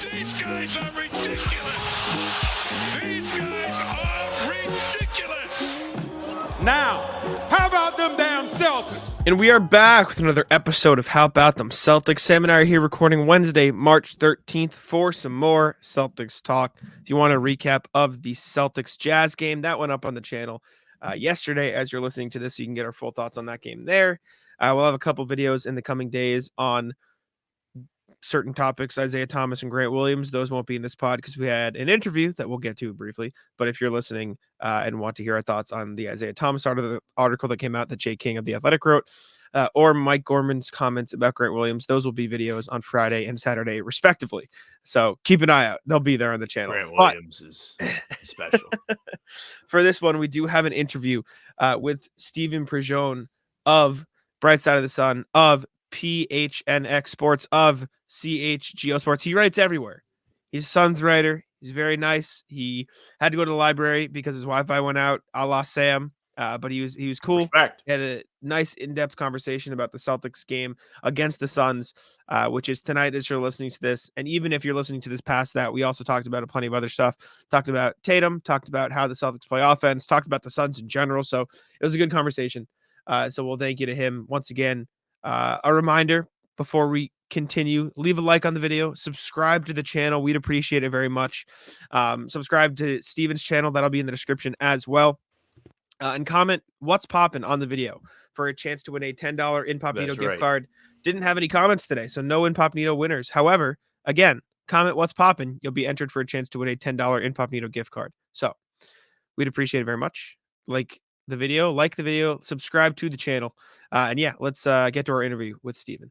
These guys are ridiculous. These guys are ridiculous. Now, how about them damn Celtics? And we are back with another episode of How About Them Celtics. Sam and I are here recording Wednesday, March 13th for some more Celtics talk. If you want a recap of the Celtics Jazz game, that went up on the channel yesterday as you're listening to this, so you can get our full thoughts on that game there. We'll have a couple videos in the coming days on certain topics, Isaiah Thomas and Grant Williams. Those won't be in this pod because we had an interview that we'll get to briefly. But if you're listening and want to hear our thoughts on the Isaiah Thomas article that came out that Jay King of The Athletic wrote, or Mike Gorman's comments about Grant Williams, those will be videos on Friday and Saturday, respectively. So keep an eye out. They'll be there on the channel. Grant Williams is special. For this one, we do have an interview with Stephen Pridgeon of Bright Side of the Sun, of PHNX Sports, of CHGO Sports. He writes everywhere. He's a Suns writer. He's very nice. He had to go to the library because his Wi-Fi went out, a la Sam. But he was cool. Respect. He had a nice in-depth conversation about the Celtics game against the Suns, which is tonight as you're listening to this. And even if you're listening to this past that, we also talked about plenty of other stuff. Talked about Tatum, talked about how the Celtics play offense, talked about the Suns in general. So it was a good conversation. So we'll thank you to him once again. A reminder before we continue, leave a like on the video, subscribe to the channel. We'd appreciate it very much. Subscribe to Steven's channel. That'll be in the description as well. And comment what's popping on the video for a chance to win a $10 Incognito gift card. Didn't have any comments today, so no Incognito winners. However, again, comment what's popping. You'll be entered for a chance to win a $10 Incognito gift card. So we'd appreciate it very much. Like the video, subscribe to the channel. And yeah, let's get to our interview with Stephen.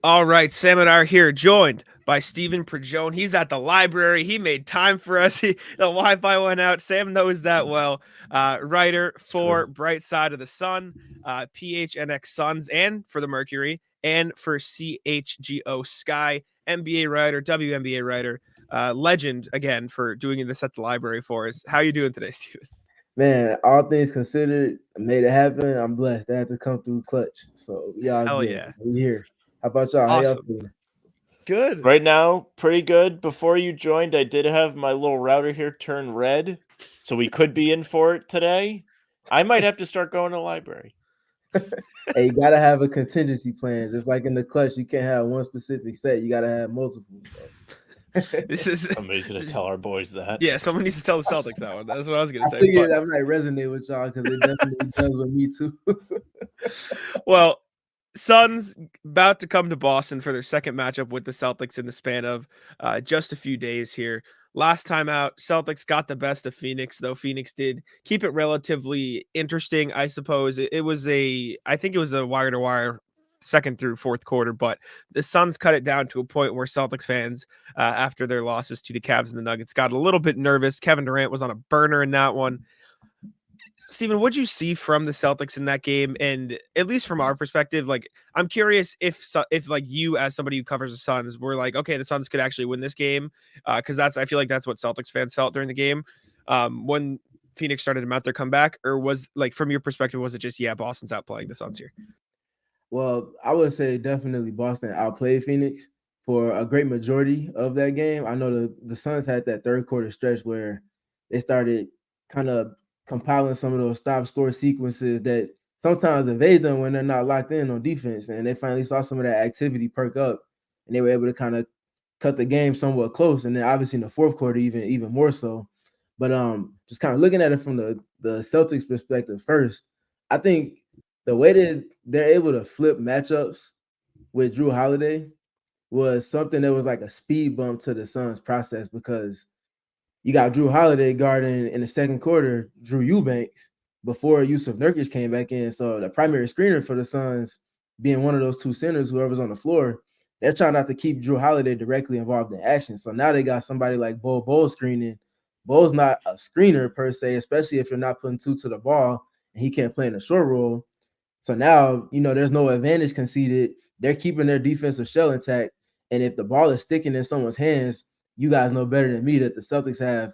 All right, Sam and I are here, joined by Stephen Pridgeon. He's at the library. He made time for us. The Wi-Fi went out. Sam knows that well. Writer for Bright Side of the Sun, PHNX Suns, and for the Mercury, and for CHGO Sky, NBA writer, WNBA writer, legend, again, for doing this at the library for us. How are you doing today, Stephen? Man, all things considered, I made it happen. I'm blessed. I had to come through clutch. So, y'all, hell good. Yeah. We're here. How about y'all? Awesome. How y'all feeling? Good. Right now, pretty good. Before you joined, I did have my little router here turn red, so we could be in for it today. I might have to start going to the library. Hey, you got to have a contingency plan. Just like in the clutch, you can't have one specific set. You got to have multiple. This is amazing to tell our boys that. Yeah, someone needs to tell the Celtics that one. That's what I was going to say. I figured that might resonate with y'all because it definitely does with me too. Well, Suns about to come to Boston for their second matchup with the Celtics in the span of just a few days here. Last time out, Celtics got the best of Phoenix, though Phoenix did keep it relatively interesting, I suppose. I think it was a wire-to-wire second through fourth quarter, but the Suns cut it down to a point where Celtics fans, after their losses to the Cavs and the Nuggets, got a little bit nervous. Kevin Durant was on a burner in that one. Stephen, what'd you see from the Celtics in that game? And at least from our perspective, like, I'm curious if like you, as somebody who covers the Suns, were like, okay, the Suns could actually win this game. Cause I feel like that's what Celtics fans felt during the game. When Phoenix started to mount their comeback, or was, like, from your perspective, was it just, yeah, Boston's outplaying the Suns here? Well, I would say definitely Boston outplayed Phoenix for a great majority of that game. I know the Suns had that third quarter stretch where they started kind of compiling some of those stop score sequences that sometimes evade them when they're not locked in on defense. And they finally saw some of that activity perk up, and they were able to kind of cut the game somewhat close. And then obviously in the fourth quarter, even more so. But just kind of looking at it from the Celtics perspective first, I think the way that they're able to flip matchups with Drew Holiday was something that was like a speed bump to the Suns process, because you got Drew Holiday guarding in the second quarter Drew Eubanks before Yusuf Nurkic came back in. So the primary screener for the Suns being one of those two centers, whoever's on the floor, they're trying not to keep Drew Holiday directly involved in action. So now they got somebody like Bol screening. Bol's not a screener per se, especially if you're not putting two to the ball and he can't play in a short role. So now, there's no advantage conceded. They're keeping their defensive shell intact. And if the ball is sticking in someone's hands, you guys know better than me that the Celtics have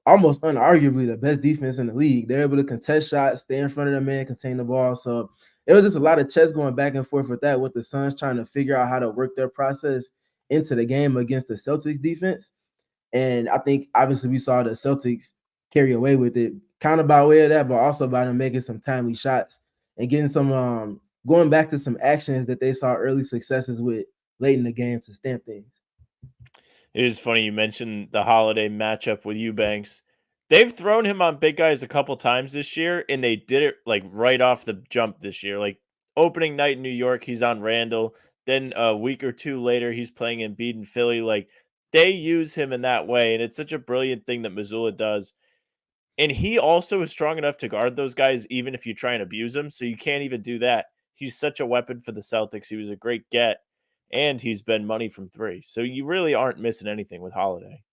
almost unarguably the best defense in the league. They're able to contest shots, stay in front of the man, contain the ball. So it was just a lot of chess going back and forth with that, with the Suns trying to figure out how to work their process into the game against the Celtics defense. And I think obviously we saw the Celtics carry away with it, kind of by way of that, but also by them making some timely shots and getting some going back to some actions that they saw early successes with late in the game to stamp things. It is funny you mentioned the Holiday matchup with Eubanks. They've thrown him on big guys a couple times this year, and they did it like right off the jump this year. Like opening night in New York, he's on Randall. Then a week or two later, he's playing Embiid in Philly. Like they use him in that way, and it's such a brilliant thing that Missoula does. And he also is strong enough to guard those guys, even if you try and abuse him. So you can't even do that. He's such a weapon for the Celtics. He was a great get, and he's been money from three. So you really aren't missing anything with Holiday.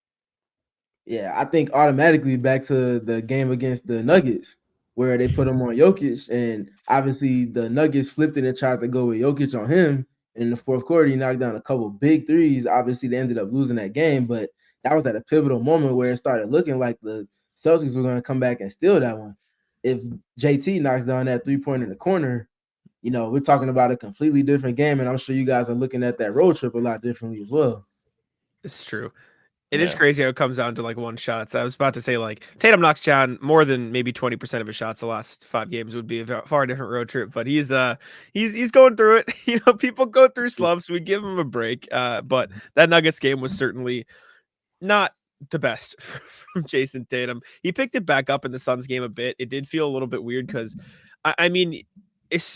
Yeah, I think automatically back to the game against the Nuggets where they put him on Jokic, and obviously the Nuggets flipped it and tried to go with Jokic on him. And in the fourth quarter, he knocked down a couple big threes. Obviously, they ended up losing that game, but that was at a pivotal moment where it started looking like the Celtics were going to come back and steal that one. If JT knocks down that 3-pointer in the corner, we're talking about a completely different game, and I'm sure you guys are looking at that road trip a lot differently as well. It's true. It is crazy how it comes down to like one shot. I was about to say like Tatum knocks down more than maybe 20% of his shots the last 5 games would be a far different road trip, but he's going through it. People go through slumps. We give him a break. But that Nuggets game was certainly not the best from Jason Tatum. He picked it back up in the Suns game a bit. It did feel a little bit weird because I mean,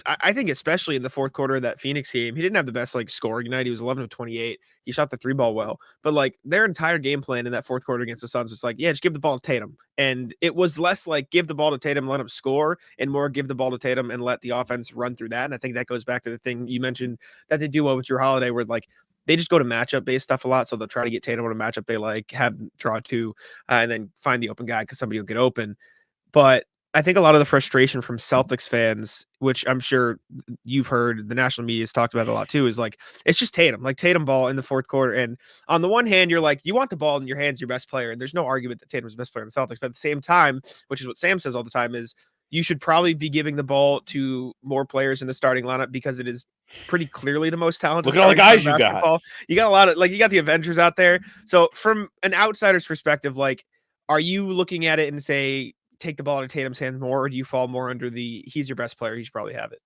I think especially in the fourth quarter of that Phoenix game, he didn't have the best like scoring night. He was 11 of 28. He shot the 3-ball well, but like their entire game plan in that fourth quarter against the Suns was like, yeah, just give the ball to Tatum. And it was less like give the ball to Tatum, let him score, and more give the ball to Tatum and let the offense run through that. And I think that goes back to the thing you mentioned that they do well with Drew Holiday, where like they just go to matchup based stuff a lot. So they'll try to get Tatum on a matchup they like, have draw two, and then find the open guy because somebody will get open. But I think a lot of the frustration from Celtics fans, which I'm sure you've heard, the national media has talked about a lot too, is like, it's just Tatum, like Tatum ball in the fourth quarter. And on the one hand, you're like, you want the ball in your hands, your best player. And there's no argument that Tatum's the best player in the Celtics. But at the same time, which is what Sam says all the time, is you should probably be giving the ball to more players in the starting lineup because it is pretty clearly the most talented. Look at all the guys you got. You got a lot of, like, you got the Avengers out there. So from an outsider's perspective, like, are you looking at it and say, take the ball to Tatum's hands more, or do you fall more under the he's your best player, he should probably have it?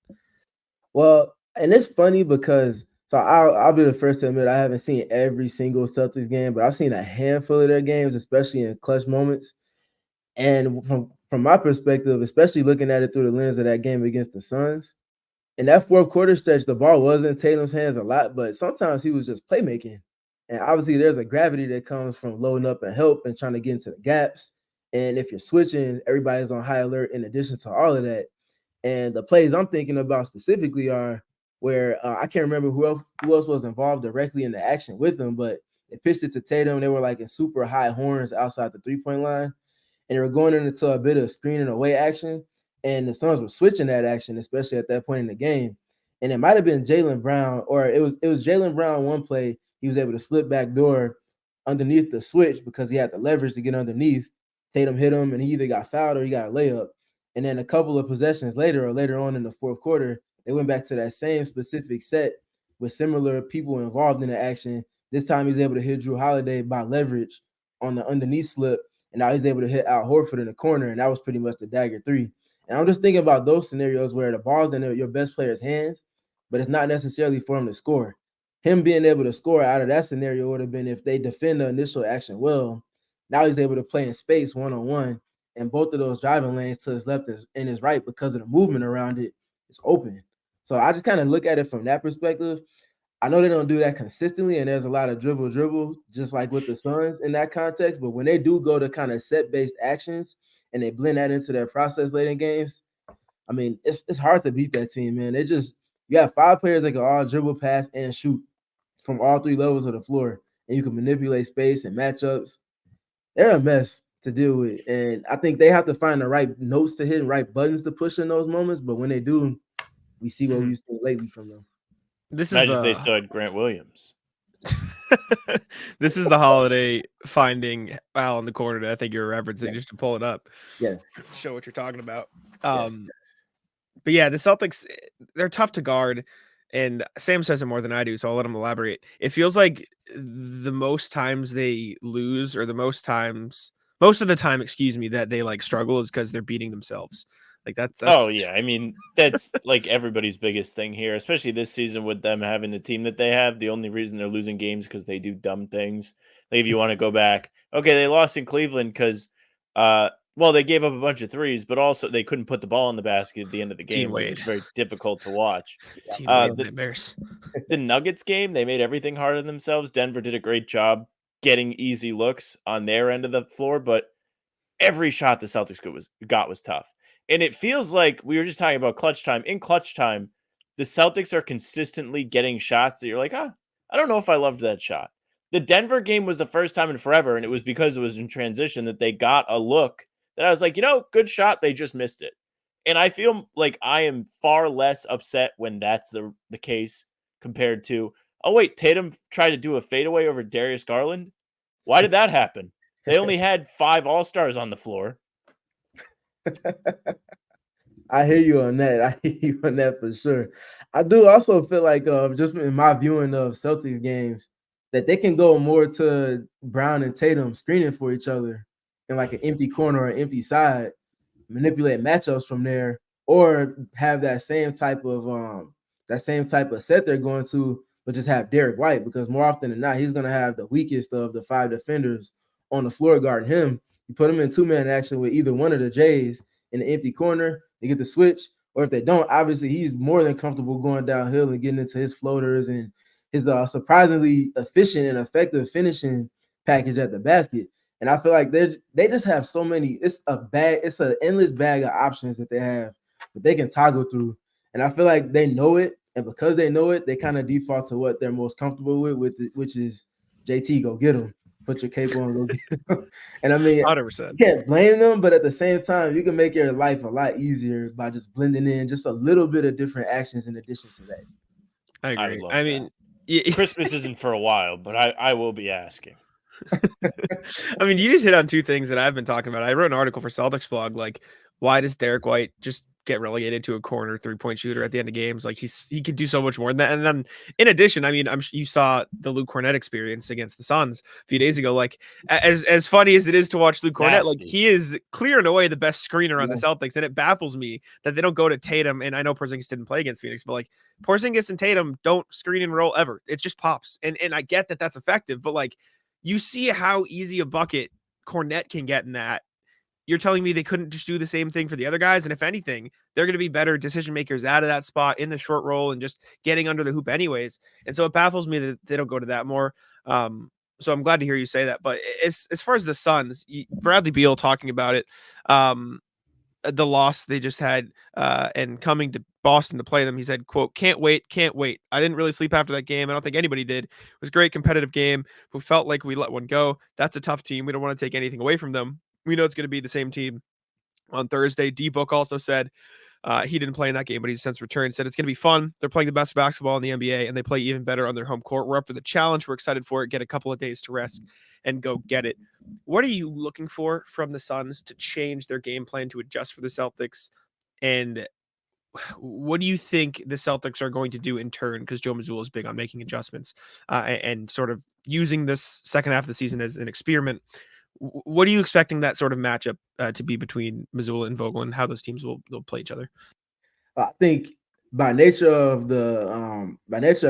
Well, and it's funny because I'll be the first to admit I haven't seen every single Celtics game, but I've seen a handful of their games, especially in clutch moments. And from my perspective, especially looking at it through the lens of that game against the Suns, in that fourth quarter stretch, the ball was in Tatum's hands a lot, but sometimes he was just playmaking. And obviously there's a gravity that comes from loading up and help and trying to get into the gaps. And if you're switching, everybody's on high alert in addition to all of that. And the plays I'm thinking about specifically are where I can't remember who else was involved directly in the action with them, but they pitched it to Tatum. They were like in super high horns outside the 3-point line. And they were going into a bit of screening away action. And the Suns were switching that action, especially at that point in the game. And it might have been Jaylen Brown, or it was Jaylen Brown one play. He was able to slip back door underneath the switch because he had the leverage to get underneath. Tatum hit him, and he either got fouled or he got a layup. And then a couple of possessions later, or later on in the fourth quarter, they went back to that same specific set with similar people involved in the action. This time he's able to hit Drew Holiday by leverage on the underneath slip, and now he's able to hit Al Horford in the corner, and that was pretty much the dagger three. And I'm just thinking about those scenarios where the ball's in your best player's hands, but it's not necessarily for him to score. Him being able to score out of that scenario would have been if they defend the initial action well. Now he's able to play in space one-on-one, and both of those driving lanes to his left and his right, because of the movement around it, it's open. So I just kind of look at it from that perspective. I know they don't do that consistently, and there's a lot of dribble, just like with the Suns in that context. But when they do go to kind of set-based actions and they blend that into their process late in games, I mean, it's hard to beat that team, man. You have 5 players that can all dribble, pass, and shoot from all 3 levels of the floor, and you can manipulate space and matchups. They're a mess to deal with, and I think they have to find the right notes to hit and right buttons to push in those moments. But when they do, we see what we've seen lately from them. Imagine if they still had Grant Williams. This is the Holiday finding Al in the corner that I think you're referencing, just to pull it up. Yes. Show what you're talking about. Yes. But yeah, the Celtics, they're tough to guard. and Sam says it more than I do, so I'll let him elaborate. It feels like the most times they lose, or most of the time, excuse me, that they like struggle is because they're beating themselves. Like that's Oh yeah, I mean that's like everybody's biggest thing here, especially this season with them having the team that they have. The only reason they're losing games because they do dumb things. Like if you want to go back, okay, they lost in Cleveland because, well, they gave up a bunch of threes, but also they couldn't put the ball in the basket at the end of the Dean game, which was Wade. very difficult to watch. Dean Uh, Wade the nightmares. the Nuggets game, they made everything harder than themselves. Denver did a great job getting easy looks on their end of the floor, but every shot the Celtics got was tough. And it feels like we were just talking about clutch time. In clutch time, the Celtics are consistently getting shots that you're like, I don't know if I loved that shot. The Denver game was the first time in forever, and it was because it was in transition that they got a look that I was like, good shot. They just missed it. And I feel like I am far less upset when that's the case compared to, oh, wait, Tatum tried to do a fadeaway over Darius Garland. Why did that happen? They only had 5 All-Stars on the floor. I hear you on that. I hear you on that for sure. I do also feel like just in my viewing of Celtics games that they can go more to Brown and Tatum screening for each other in like an empty corner or an empty side, manipulate matchups from there, or have that same type of set they're going to, but just have Derek White, because more often than not, he's going to have the weakest of the 5 defenders on the floor guarding him. You put him in 2-man action with either one of the Jays in the empty corner, they get the switch, or if they don't, obviously he's more than comfortable going downhill and getting into his floaters and his surprisingly efficient and effective finishing package at the basket. And I feel like they just have so many. It's an endless bag of options that they have that they can toggle through. And I feel like they know it, and because they know it, they kind of default to what they're most comfortable which is JT, go get them. Put your cape on, go get them. And I mean, 100%. you can't blame them, but at the same time, you can make your life a lot easier by just blending in just a little bit of different actions in addition to that. I I agree. would love I that. mean, Christmas isn't for a while, but I will be asking. I mean, you just hit on two things that I've been talking about. I wrote an article for Celtics blog, like, why does Derek White just get relegated to a corner 3-point shooter at the end of games? Like, he could do so much more than that. And then, in addition, I mean, you saw the Luke Cornett experience against the Suns a few days ago. Like, as funny as it is to watch Luke Cornett, like, he is clear and away the best screener on the Celtics, and it baffles me that they don't go to Tatum. And I know Porzingis didn't play against Phoenix, but like, Porzingis and Tatum don't screen and roll ever. It just pops, and I get that that's effective, but like, you see how easy a bucket Cornette can get in that. You're telling me they couldn't just do the same thing for the other guys? And if anything, they're going to be better decision makers out of that spot in the short roll and just getting under the hoop anyways. And so it baffles me that they don't go to that more. So I'm glad to hear you say that. But as far as the Suns, Bradley Beal talking about it, the loss they just had and coming to Boston to play them, he said, quote, can't wait. I didn't really sleep after that game. I don't think anybody did. It was a great competitive game. We felt like we let one go. That's a tough team. We don't want to take anything away from them. We know it's going to be the same team on Thursday. D-Book also said he didn't play in that game, but he's since returned. Said it's going to be fun. They're playing the best basketball in the NBA, and they play even better on their home court. We're up for the challenge. We're excited for it. Get a couple of days to rest and go get it. What are you looking for from the Suns to change their game plan to adjust for the Celtics? And what do you think the Celtics are going to do in turn? Because Joe Mazzulla is big on making adjustments and sort of using this second half of the season as an experiment. What are you expecting that sort of matchup to be between Mazzulla and Vogel, and how those teams will play each other? I think by nature of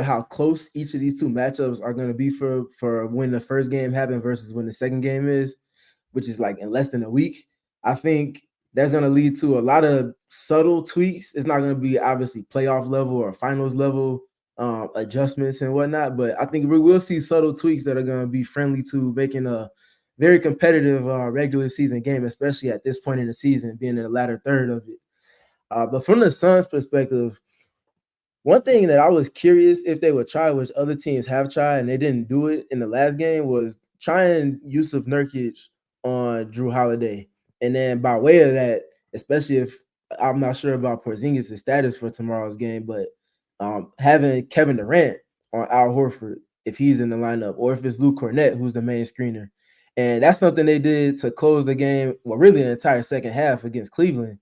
how close each of these two matchups are going to be for when the first game happened versus when the second game is, which is like in less than a week, I think that's going to lead to a lot of subtle tweaks. It's not going to be obviously playoff level or finals level adjustments and whatnot, but I think we will see subtle tweaks that are going to be friendly to making a very competitive regular season game, especially at this point in the season, being in the latter third of it. But from the Suns' perspective, one thing that I was curious if they would try, which other teams have tried and they didn't do it in the last game, was trying Yusuf Nurkic on Drew Holiday. And then by way of that, especially if I'm not sure about Porzingis' status for tomorrow's game, but having Kevin Durant on Al Horford, if he's in the lineup, or if it's Luke Cornett, who's the main screener. And that's something they did to close the game, well, really the entire second half against Cleveland.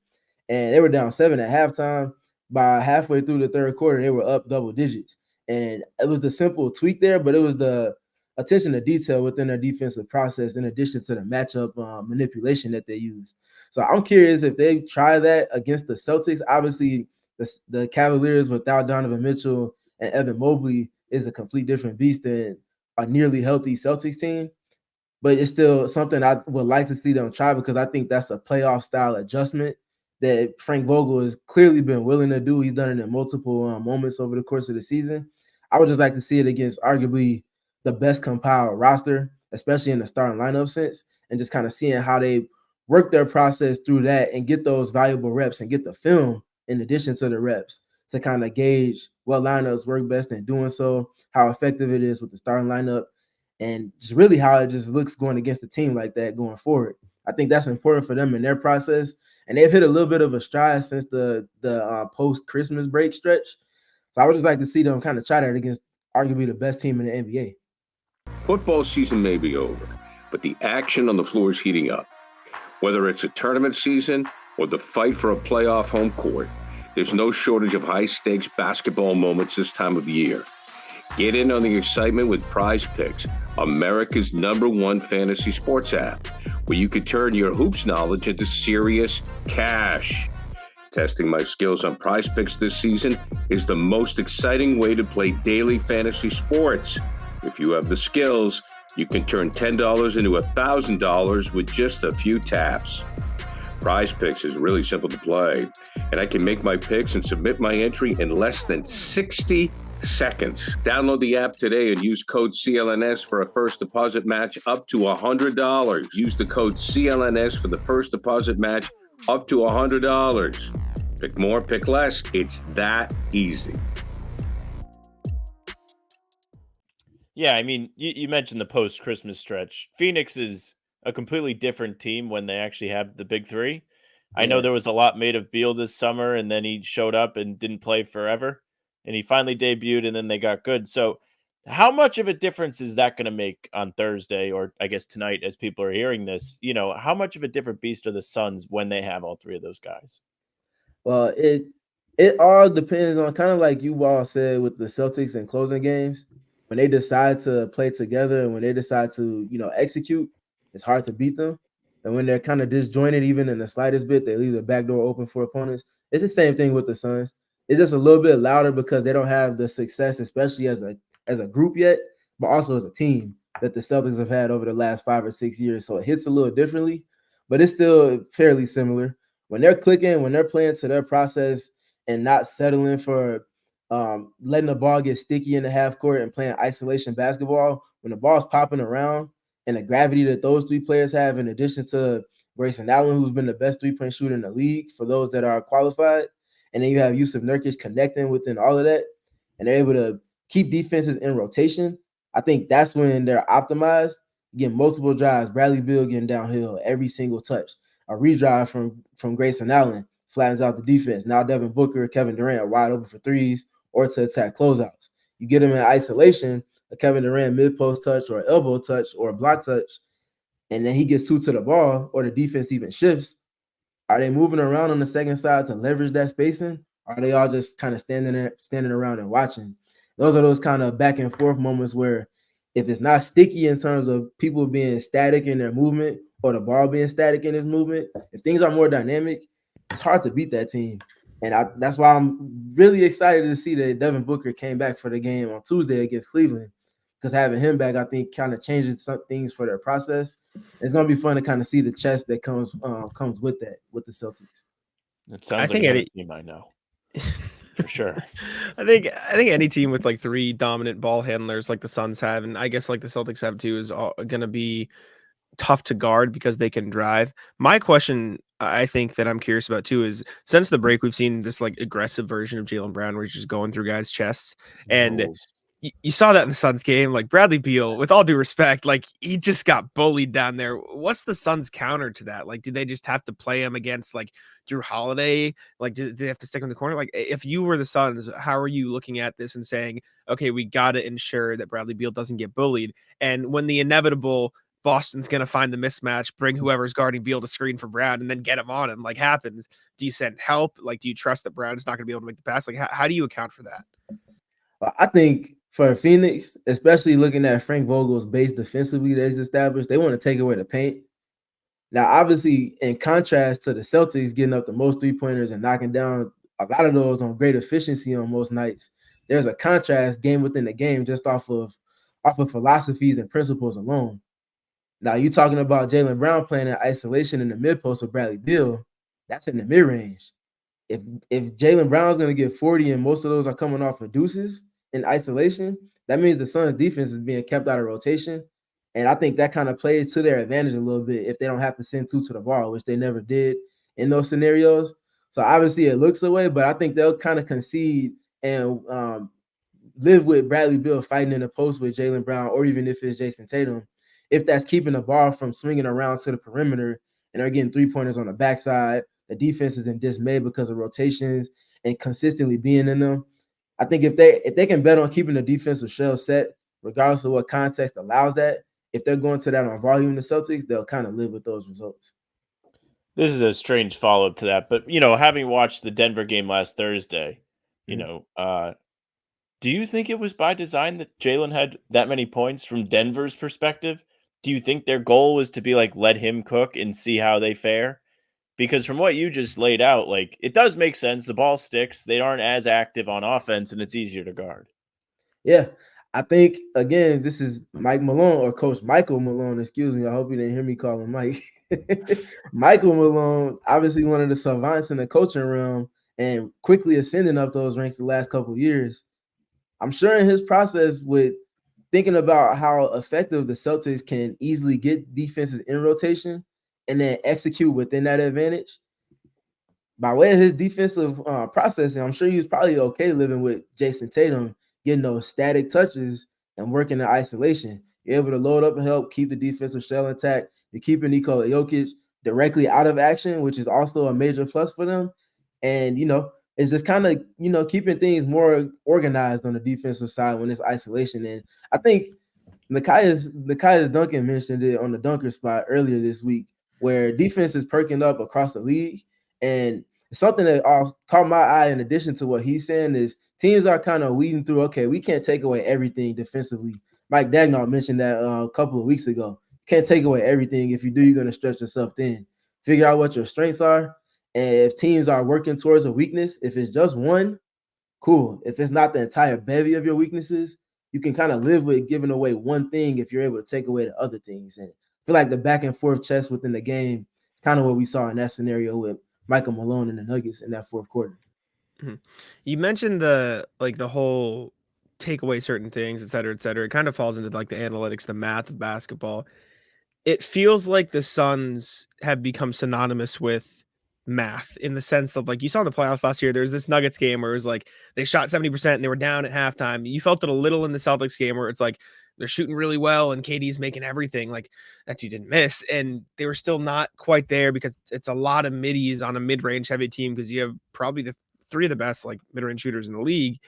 And they were down 7 at halftime. by halfway through the third quarter, they were up double digits. And it was the simple tweak there, but it was the attention to detail within their defensive process in addition to the matchup manipulation that they use. So I'm curious if they try that against the Celtics. Obviously, the Cavaliers without Donovan Mitchell and Evan Mobley is a complete different beast than a nearly healthy Celtics team. But it's still something I would like to see them try because I think that's a playoff style adjustment that Frank Vogel has clearly been willing to do. He's done it in multiple moments over the course of the season. I would just like to see it against arguably the best compiled roster, especially in the starting lineup sense, and just kind of seeing how they work their process through that and get those valuable reps and get the film in addition to the reps to kind of gauge what lineups work best in doing so, how effective it is with the starting lineup, and just really how it just looks going against a team like that going forward. I think that's important for them in their process, and they've hit a little bit of a stride since the post-Christmas break stretch. So I would just like to see them kind of try that against arguably the best team in the NBA. Football season may be over, but the action on the floor is heating up. Whether it's a tournament season or the fight for a playoff home court, there's no shortage of high-stakes basketball moments this time of year. Get in on the excitement with Prize Picks, America's #1 fantasy sports app, where you can turn your hoops knowledge into serious cash. Testing my skills on Prize Picks this season is the most exciting way to play daily fantasy sports. If you have the skills, you can turn $10 into $1,000 with just a few taps. Prize Picks is really simple to play, and I can make my picks and submit my entry in less than 60 seconds. Download the app today and use code CLNS for a first deposit match up to $100. Use the code CLNS for the first deposit match up to $100. Pick more, pick less. It's that easy. Yeah, I mean, you mentioned the post-Christmas stretch. Phoenix is a completely different team when they actually have the big three. I know there was a lot made of Beal this summer, and then he showed up and didn't play forever. And he finally debuted, and then they got good. So how much of a difference is that going to make on Thursday, or I guess tonight as people are hearing this? You know, how much of a different beast are the Suns when they have all three of those guys? Well, it all depends on kind of like you all said with the Celtics and closing games. When they decide to play together and when they decide to, execute, it's hard to beat them. And when they're kind of disjointed, even in the slightest bit, they leave the back door open for opponents. It's the same thing with the Suns. It's just a little bit louder because they don't have the success, especially as a group yet, but also as a team that the Celtics have had over the last 5 or 6 years. So it hits a little differently, but it's still fairly similar. When they're clicking, when they're playing to their process and not settling for letting the ball get sticky in the half court and playing isolation basketball, when the ball's popping around and the gravity that those three players have, in addition to Grayson Allen, who's been the best three-point shooter in the league for those that are qualified, and then you have Yusuf Nurkic connecting within all of that, and they're able to keep defenses in rotation, I think that's when they're optimized, getting multiple drives, Bradley Beal getting downhill every single touch, a redrive from Grayson Allen flattens out the defense. Now Devin Booker, Kevin Durant are wide open for threes or to attack closeouts. You get them in isolation, a Kevin Durant mid-post touch or elbow touch or a block touch, and then he gets two to the ball or the defense even shifts. Are they moving around on the second side to leverage that spacing? Or are they all just kind of standing around and watching? Those are those kind of back and forth moments where if it's not sticky in terms of people being static in their movement or the ball being static in its movement, if things are more dynamic, it's hard to beat that team. And that's why I'm really excited to see that Devin Booker came back for the game on Tuesday against Cleveland, because having him back, I think, kind of changes some things for their process. It's going to be fun to kind of see the chess that comes with that, with the Celtics. It sounds like any team I know. For sure. I think any team with like three dominant ball handlers like the Suns have, and I guess like the Celtics have too, is going to be tough to guard because they can drive. My question, I think, that I'm curious about too is, since the break, we've seen this like aggressive version of Jaylen Brown where he's just going through guys' chests. And you saw that in the Suns game. Like Bradley Beal, with all due respect, like he just got bullied down there. What's the Suns' counter to that? Like, do they just have to play him against like Drew Holiday? Like, do they have to stick in the corner? Like, if you were the Suns, how are you looking at this and saying, okay, we got to ensure that Bradley Beal doesn't get bullied? And when the inevitable Boston's going to find the mismatch, bring whoever's guarding Beal to screen for Brown, and then get him on him, like happens. Do you send help? Like, do you trust that Brown is not going to be able to make the pass? Like, how do you account for that? I think for Phoenix, especially looking at Frank Vogel's base defensively that he's established, they want to take away the paint. Now, obviously, in contrast to the Celtics getting up the most three-pointers and knocking down a lot of those on great efficiency on most nights, there's a contrast game within the game just off of philosophies and principles alone. Now, you talking about Jaylen Brown playing in isolation in the mid-post with Bradley Beal, that's in the mid-range. If Jaylen Brown's going to get 40 and most of those are coming off of deuces in isolation, that means the Suns' defense is being kept out of rotation. And I think that kind of plays to their advantage a little bit if they don't have to send two to the ball, which they never did in those scenarios. So obviously it looks away, but I think they'll kind of concede and live with Bradley Beal fighting in the post with Jaylen Brown, or even if it's Jason Tatum, if that's keeping the ball from swinging around to the perimeter and they're getting three-pointers on the backside. The defense is in dismay because of rotations and consistently being in them. I think if they can bet on keeping the defensive shell set, regardless of what context allows that, if they're going to that on volume, the Celtics, they'll kind of live with those results. This is a strange follow-up to that, but, having watched the Denver game last Thursday, do you think it was by design that Jaylen had that many points from Denver's perspective? Do you think their goal was to be like, let him cook and see how they fare? Because from what you just laid out, like, it does make sense. The ball sticks. They aren't as active on offense, and it's easier to guard. Yeah. I think, again, this is Mike Malone, or Coach Michael Malone, excuse me. I hope you didn't hear me call him Mike. Michael Malone, obviously one of the savants in the coaching realm and quickly ascending up those ranks the last couple of years. I'm sure in his process with thinking about how effective the Celtics can easily get defenses in rotation and then execute within that advantage, by way of his defensive processing, I'm sure he was probably okay living with Jason Tatum getting those static touches and working in isolation. You're able to load up and help keep the defensive shell intact. You're keeping Nikola Jokic directly out of action, which is also a major plus for them. And, it's just kind of, keeping things more organized on the defensive side when it's isolation. And I think Nekias Duncan mentioned it on the dunker spot earlier this week, where defense is perking up across the league. And something that caught my eye in addition to what he's saying is teams are kind of weeding through, okay, we can't take away everything defensively. Mike Dagnall mentioned that a couple of weeks ago. Can't take away everything. If you do, you're going to stretch yourself thin. Figure out what your strengths are. And if teams are working towards a weakness, if it's just one, cool. If it's not the entire bevy of your weaknesses, you can kind of live with giving away one thing if you're able to take away the other things. And I feel like the back and forth chess within the game is kind of what we saw in that scenario with Michael Malone and the Nuggets in that fourth quarter. Mm-hmm. You mentioned the whole take away certain things, et cetera, et cetera. It kind of falls into like the analytics, the math of basketball. It feels like the Suns have become synonymous with math in the sense of, like, you saw in the playoffs last year, there's this Nuggets game where it was like they shot 70% and they were down at halftime. You felt it a little in the Celtics game where it's like they're shooting really well and KD's making everything like that you didn't miss. And they were still not quite there because it's a lot of middies on a mid-range heavy team because you have probably the three of the best like mid-range shooters in the league.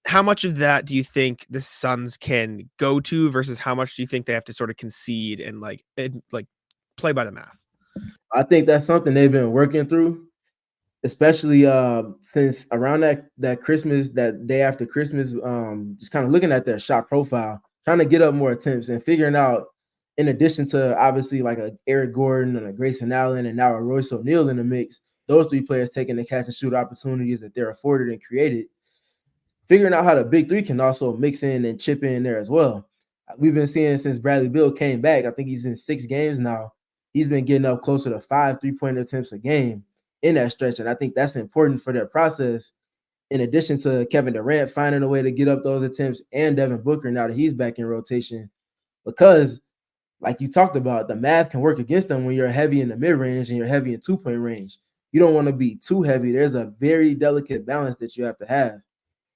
How much of that do you think the Suns can go to versus how much do you think they have to sort of concede and like play by the math? I think that's something they've been working through, especially since around that Christmas, that day after Christmas, just kind of looking at their shot profile, trying to get up more attempts and figuring out, in addition to obviously like a Eric Gordon and a Grayson Allen and now a Royce O'Neal in the mix, those three players taking the catch and shoot opportunities that they're afforded and created, figuring out how the big three can also mix in and chip in there as well. We've been seeing since Bradley Beal came back, I think he's in 6 games now, he's been getting up closer to 5 3-point attempts a game in that stretch. And I think that's important for their process, in addition to Kevin Durant finding a way to get up those attempts and Devin Booker now that he's back in rotation. Because, like you talked about, the math can work against them when you're heavy in the mid-range and you're heavy in 2-point range. You don't want to be too heavy. There's a very delicate balance that you have to have.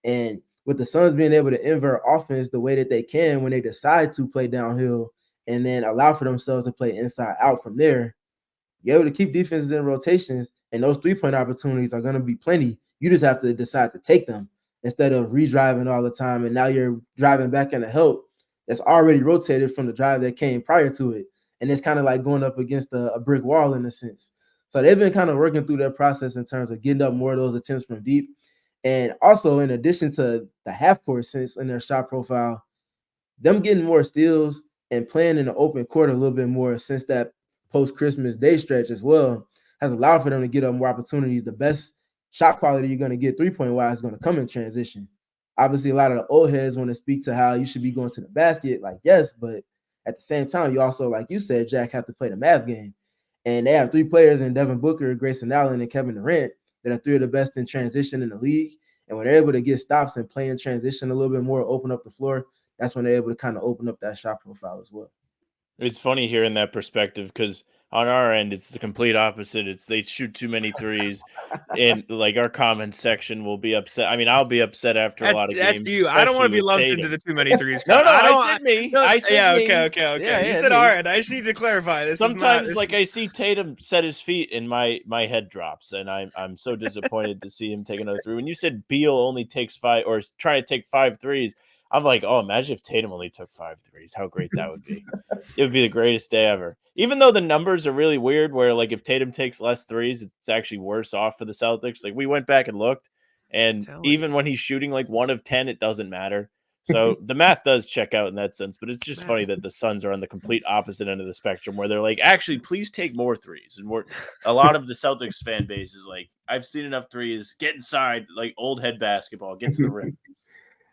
And with the Suns being able to invert offense the way that they can when they decide to play downhill and then allow for themselves to play inside out from there, you're able to keep defenses in rotations, and those 3-point opportunities are going to be plenty. You just have to decide to take them instead of redriving all the time. And now you're driving back in a help that's already rotated from the drive that came prior to it. and it's kind of like going up against a brick wall in a sense. So they've been kind of working through their process in terms of getting up more of those attempts from deep. And also, in addition to the half-court sense in their shot profile, them getting more steals and playing in the open court a little bit more since that post-Christmas day stretch as well has allowed for them to get up more opportunities. The best shot quality you're going to get three-point wise is going to come in transition. Obviously, a lot of the old heads want to speak to how you should be going to the basket. Like, yes, but at the same time, you also, like you said, Jack, have to play the math game. And they have three players in Devin Booker, Grayson Allen, and Kevin Durant that are three of the best in transition in the league. And when they're able to get stops and play in transition a little bit more, open up the floor, that's when they're able to kind of open up that shot profile as well. It's funny hearing that perspective because on our end, it's the complete opposite. It's they shoot too many threes, and like our comment section will be upset. I mean, I'll be upset after a lot of That's games. you. I don't want to be especially with lumped Tatum. into the too many threes. No, crowd. I said me. I said yeah, me. okay. Yeah, You yeah, said me. all right. I just need to clarify this. Sometimes, I see Tatum set his feet, and my head drops, and I'm so disappointed to see him take another three. When you said Beal only takes 5 or is trying to take 5 threes, I'm like, oh, imagine if Tatum only took 5 threes. How great that would be. It would be the greatest day ever. Even though the numbers are really weird, where like if Tatum takes less threes, it's actually worse off for the Celtics. Like we went back and looked, and even when he's shooting like 1 of 10, it doesn't matter. So the math does check out in that sense, but it's just funny that the Suns are on the complete opposite end of the spectrum where they're like, actually, please take more threes. And a lot of the Celtics fan base is like, I've seen enough threes. Get inside, like old head basketball. Get to the rim.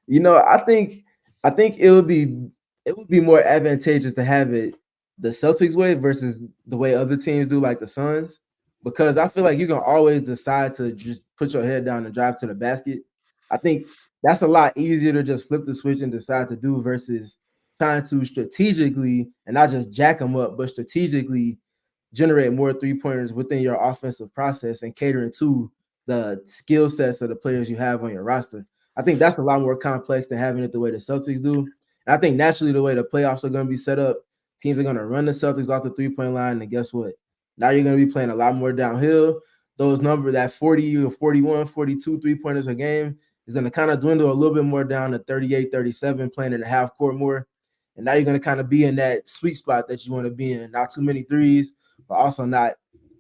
You know, I think it would be more advantageous to have it the Celtics way versus the way other teams do, like the Suns, because I feel like you can always decide to just put your head down and drive to the basket. I think that's a lot easier to just flip the switch and decide to do versus trying to strategically and not just jack them up, but strategically generate more three-pointers within your offensive process and catering to the skill sets of the players you have on your roster. I think that's a lot more complex than having it the way the Celtics do. And I think naturally the way the playoffs are going to be set up, teams are going to run the Celtics off the three-point line, and guess what? Now you're going to be playing a lot more downhill. Those numbers, that 40 or 41, 42 three-pointers a game is going to kind of dwindle a little bit more down to 38, 37, playing in the half court more. And now you're going to kind of be in that sweet spot that you want to be in. Not too many threes, but also not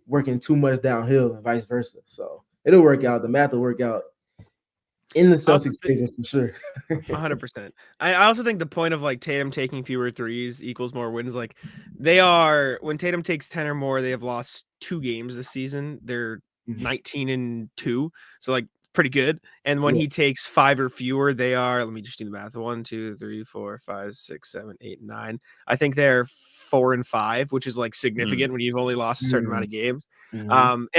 working too much downhill and vice versa. So it'll work out. The math will work out in the Celtics favor for sure. 100%. I also think the point of like Tatum taking fewer threes equals more wins. Like when Tatum takes 10 or more, they have lost 2 games this season. They're 19-2. So like pretty good. And when he takes 5 or fewer, they are, let me just do the math. 1, 2, 3, 4, 5, 6, 7, 8, 9. I think they're 4 and 5, which is like significant when you've only lost a certain amount of games. And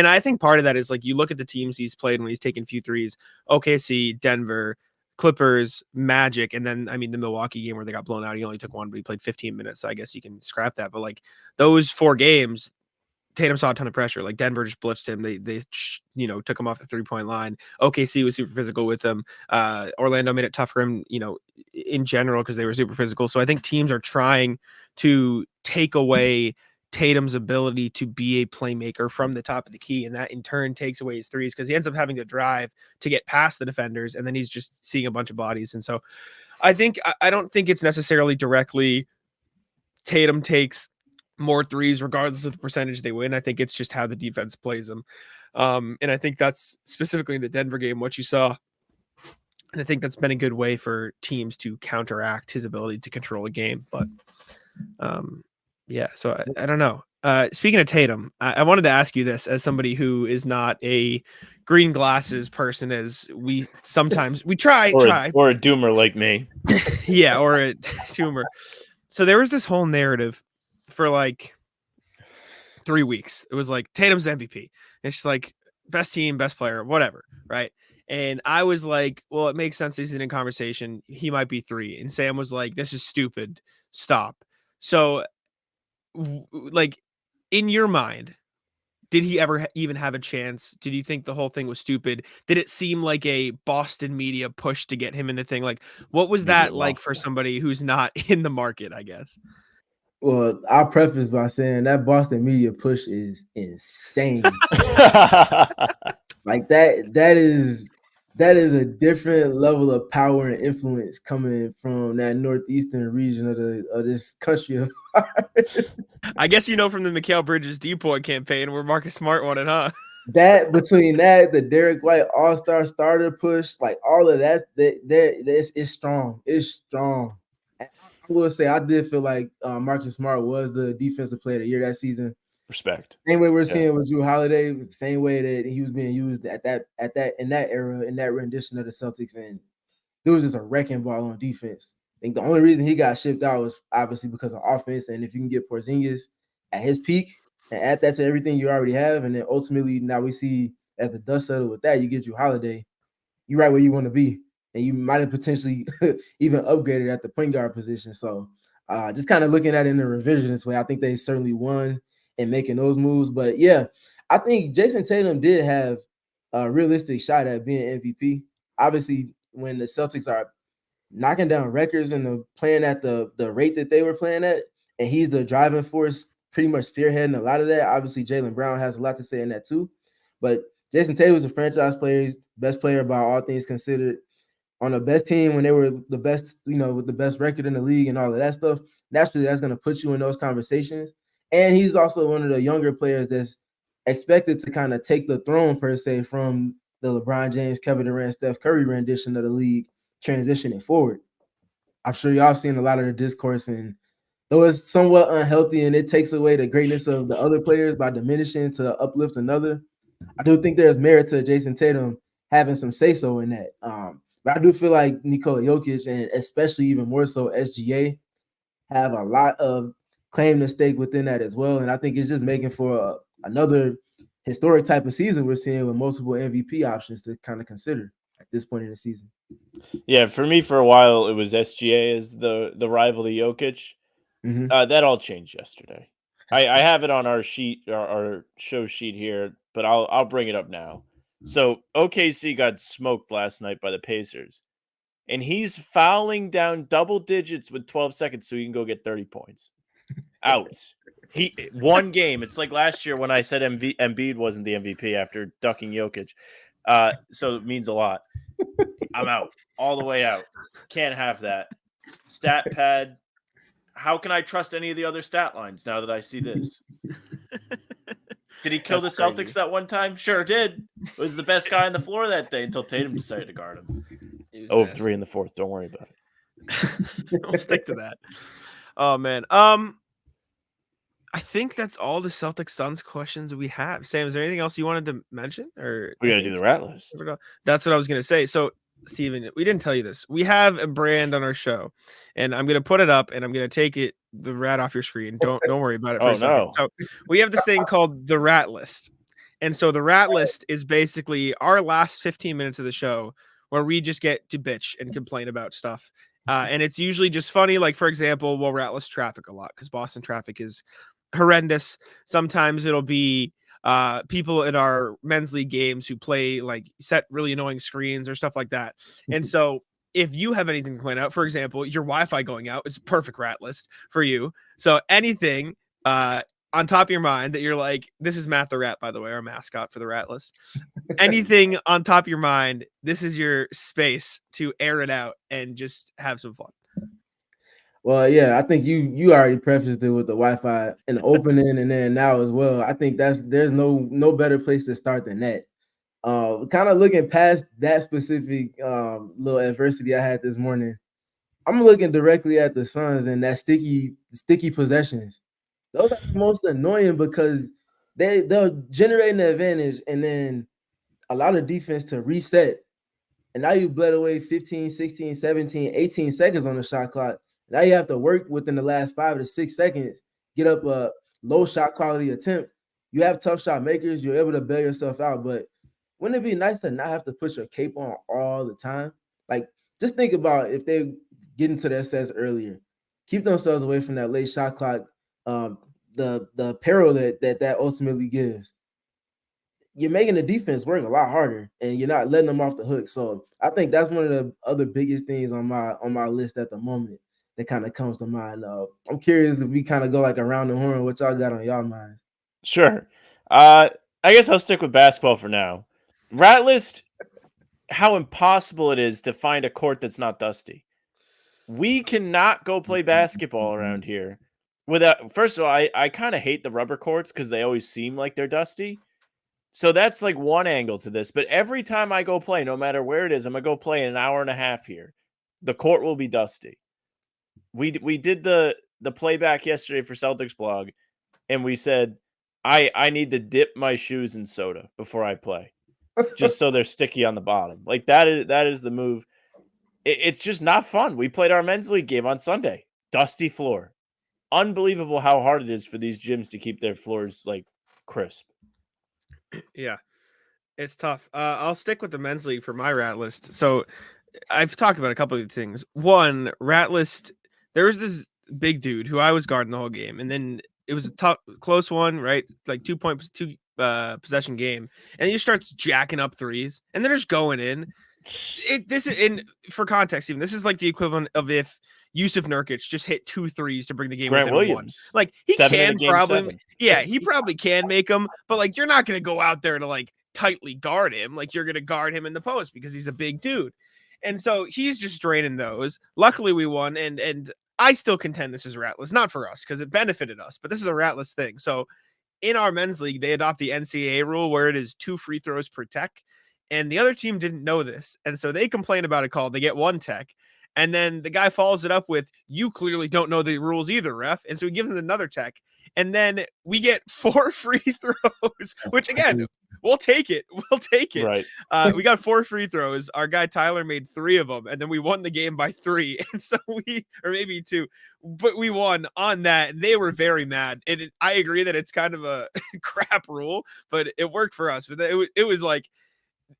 I think part of that is like you look at the teams he's played when he's taken few threes: OKC, Denver, Clippers, Magic, and then I mean the Milwaukee game where they got blown out. He only took 1, but he played 15 minutes. So I guess you can scrap that. But like those 4 games, Tatum saw a ton of pressure. Like Denver just blitzed him. They took him off the 3-point line. OKC was super physical with him. Orlando made it tough for him, in general because they were super physical. So I think teams are trying to take away Tatum's ability to be a playmaker from the top of the key, and that in turn takes away his threes because he ends up having to drive to get past the defenders, and then he's just seeing a bunch of bodies. And so I don't think it's necessarily directly Tatum takes more threes regardless of the percentage they win. I think it's just how the defense plays them. And I think that's specifically in the Denver game what you saw. And I think that's been a good way for teams to counteract his ability to control a game. But so I don't know. Speaking of Tatum, I wanted to ask you this as somebody who is not a green glasses person, as we try. Or a doomer like me. Yeah, or a doomer. So there was this whole narrative for like 3 weeks. It was like Tatum's MVP. It's just like best team, best player, whatever, right? And I was like, well, it makes sense he's in a conversation. He might be 3. And Sam was like, this is stupid. Stop. So, like, in your mind, did he ever even have a chance? Did you think the whole thing was stupid? Did it seem like a Boston media push to get him in the thing? Like, what was that like for somebody who's not in the market, I guess? Well, I'll preface by saying that Boston media push is insane. Like that is that is a different level of power and influence coming from that northeastern region of this country of ours. I guess you know from the Mikal Bridges Depoy campaign where Marcus Smart won it, huh? That between that, the Derek White All-Star starter push, like all of that, it's strong. It's strong. And I will say I did feel like Marcus Smart was the defensive player of the year that season. Respect. Same way we're seeing with Drew Holiday, same way that he was being used at that in that era, in that rendition of the Celtics, and there was just a wrecking ball on defense. I think the only reason he got shipped out was obviously because of offense, and if you can get Porzingis at his peak and add that to everything you already have, and then ultimately now we see as the dust settled with that, you get Drew Holiday, you're right where you want to be, and you might have potentially even upgraded at the point guard position. So just kind of looking at it in a revisionist way, I think they certainly won in making those moves. But yeah, I think Jason Tatum did have a realistic shot at being MVP. Obviously, when the Celtics are knocking down records and playing at the rate that they were playing at, and he's the driving force, pretty much spearheading a lot of that. Obviously, Jaylen Brown has a lot to say in that too. But Jason Tatum was a franchise player, best player by all things considered, on the best team when they were the best, with the best record in the league and all of that stuff. Naturally, that's going to put you in those conversations. And he's also one of the younger players that's expected to kind of take the throne, per se, from the LeBron James, Kevin Durant, Steph Curry rendition of the league, transitioning forward. I'm sure y'all seen a lot of the discourse, and though it's somewhat unhealthy and it takes away the greatness of the other players by diminishing to uplift another, I do think there's merit to Jason Tatum having some say-so in that. But I do feel like Nikola Jokic, and especially even more so SGA, have a lot of claim to stake within that as well. And I think it's just making for another historic type of season we're seeing with multiple MVP options to kind of consider at this point in the season. Yeah, for me, for a while, it was SGA as the rival to Jokic. Mm-hmm. That all changed yesterday. I have it on our sheet, our show sheet here, but I'll bring it up now. So OKC got smoked last night by the Pacers, and he's fouling down double digits with 12 seconds so he can go get 30 points. Out. He one game. It's like last year when I said Embiid wasn't the MVP after ducking Jokic. So it means a lot. I'm out. All the way out. Can't have that. Stat pad. How can I trust any of the other stat lines now that I see this? Did he kill That's the Celtics crazy. that one time? Sure did. Was the best guy on the floor that day until Tatum decided to guard him. 0-3 in the fourth. Don't worry about it. We'll stick to that. Oh man. I think that's all the Celtics-Suns questions we have. Sam, is there anything else you wanted to mention? Or We got to do the rat list. That's what I was going to say. So, Steven, we didn't tell you this. We have a brand on our show, and I'm going to put it up, and I'm going to take the rat off your screen. Don't worry about it for a second. No. So, we have this thing called the rat list. And so the rat list is basically our last 15 minutes of the show where we just get to bitch and complain about stuff. And it's usually just funny. Like, for example, we'll rat list traffic a lot because Boston traffic is horrendous. Sometimes it'll be people in our men's league games who play like set really annoying screens or stuff like that. And so if you have anything to point out, for example, your Wi-Fi going out is a perfect rat list for you. So anything on top of your mind that you're like, this is Matt the Rat, by the way, our mascot for the rat list. Anything on top of your mind, this is your space to air it out and just have some fun. Well, yeah, I think you already prefaced it with the Wi-Fi in the opening and then now as well. I think there's no better place to start than that. Kind of looking past that specific little adversity I had this morning, I'm looking directly at the Suns and that sticky possessions. Those are the most annoying because they'll generate an advantage and then allow the defense to reset. And now you bled away 15, 16, 17, 18 seconds on the shot clock. Now you have to work within the last 5 to 6 seconds, get up a low shot quality attempt. You have tough shot makers. You're able to bail yourself out. But wouldn't it be nice to not have to put your cape on all the time? Like, just think about if they get into their sets earlier, keep themselves away from that late shot clock, the peril that ultimately gives. You're making the defense work a lot harder, and you're not letting them off the hook. So I think that's one of the other biggest things on my list at the moment that kind of comes to mind. I'm curious if we kind of go like around the horn, what y'all got on y'all minds? Sure. I guess I'll stick with basketball for now. Rat list. how impossible it is to find a court that's not dusty. We cannot go play basketball around here without. First of all, I kind of hate the rubber courts because they always seem like they're dusty. So that's like one angle to this. But every time I go play, no matter where it is, I'm gonna go play in an hour and a half here. The court will be dusty. We did the playback yesterday for Celtics blog, and we said I need to dip my shoes in soda before I play, just so they're sticky on the bottom. Like that is the move. It's just not fun. We played our men's league game on Sunday. Dusty floor. Unbelievable how hard it is for these gyms to keep their floors like crisp. Yeah, it's tough. I'll stick with the men's league for my rat list. So I've talked about a couple of things. One, rat list, there was this big dude who I was guarding the whole game, and then it was a tough, close one, right? Like 2 possession game, and he starts jacking up threes, and they're just going in. This is in for context, even this is like the equivalent of if Yusuf Nurkic just hit 2 threes to bring the game Grant within one. Williams. Like he 7 in a can game probably, 7. yeah, he probably can make them, but like you're not gonna go out there to like tightly guard him. Like you're gonna guard him in the post because he's a big dude. And so he's just draining those. Luckily we won, and I still contend this is ratless, not for us because it benefited us, but this is a ratless thing. So in our men's league, they adopt the NCAA rule where it is 2 free throws per tech. And the other team didn't know this. And so they complain about a call. They get 1 tech. And then the guy follows it up with, you clearly don't know the rules either, ref. And so we give him another tech. And then we get 4 free throws, which again, we'll take it. We'll take it. Right. We got 4 free throws. Our guy Tyler made 3 of them. And then we won the game by 3. And so or maybe 2, but we won on that. And they were very mad. And I agree that it's kind of a crap rule, but it worked for us. But it was like,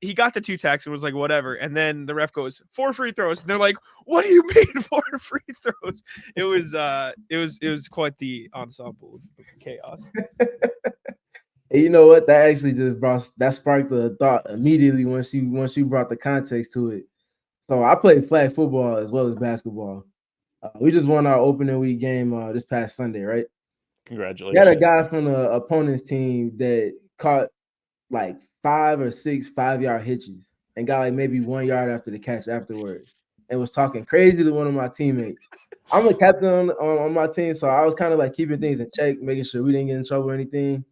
he got the 2 techs and was like, whatever. And then the ref goes 4 free throws. And they're like, what do you mean 4 free throws? It was quite the ensemble of chaos. And you know what? That actually just sparked the thought immediately once you brought the context to it. So I played flag football as well as basketball. We just won our opening week game this past Sunday, right? Congratulations. We had a guy from the opponent's team that caught like 5 or 6 5-yard hitches and got like maybe 1 yard after the catch afterwards and was talking crazy to one of my teammates. I'm a captain on my team, so I was kind of like keeping things in check, making sure we didn't get in trouble or anything.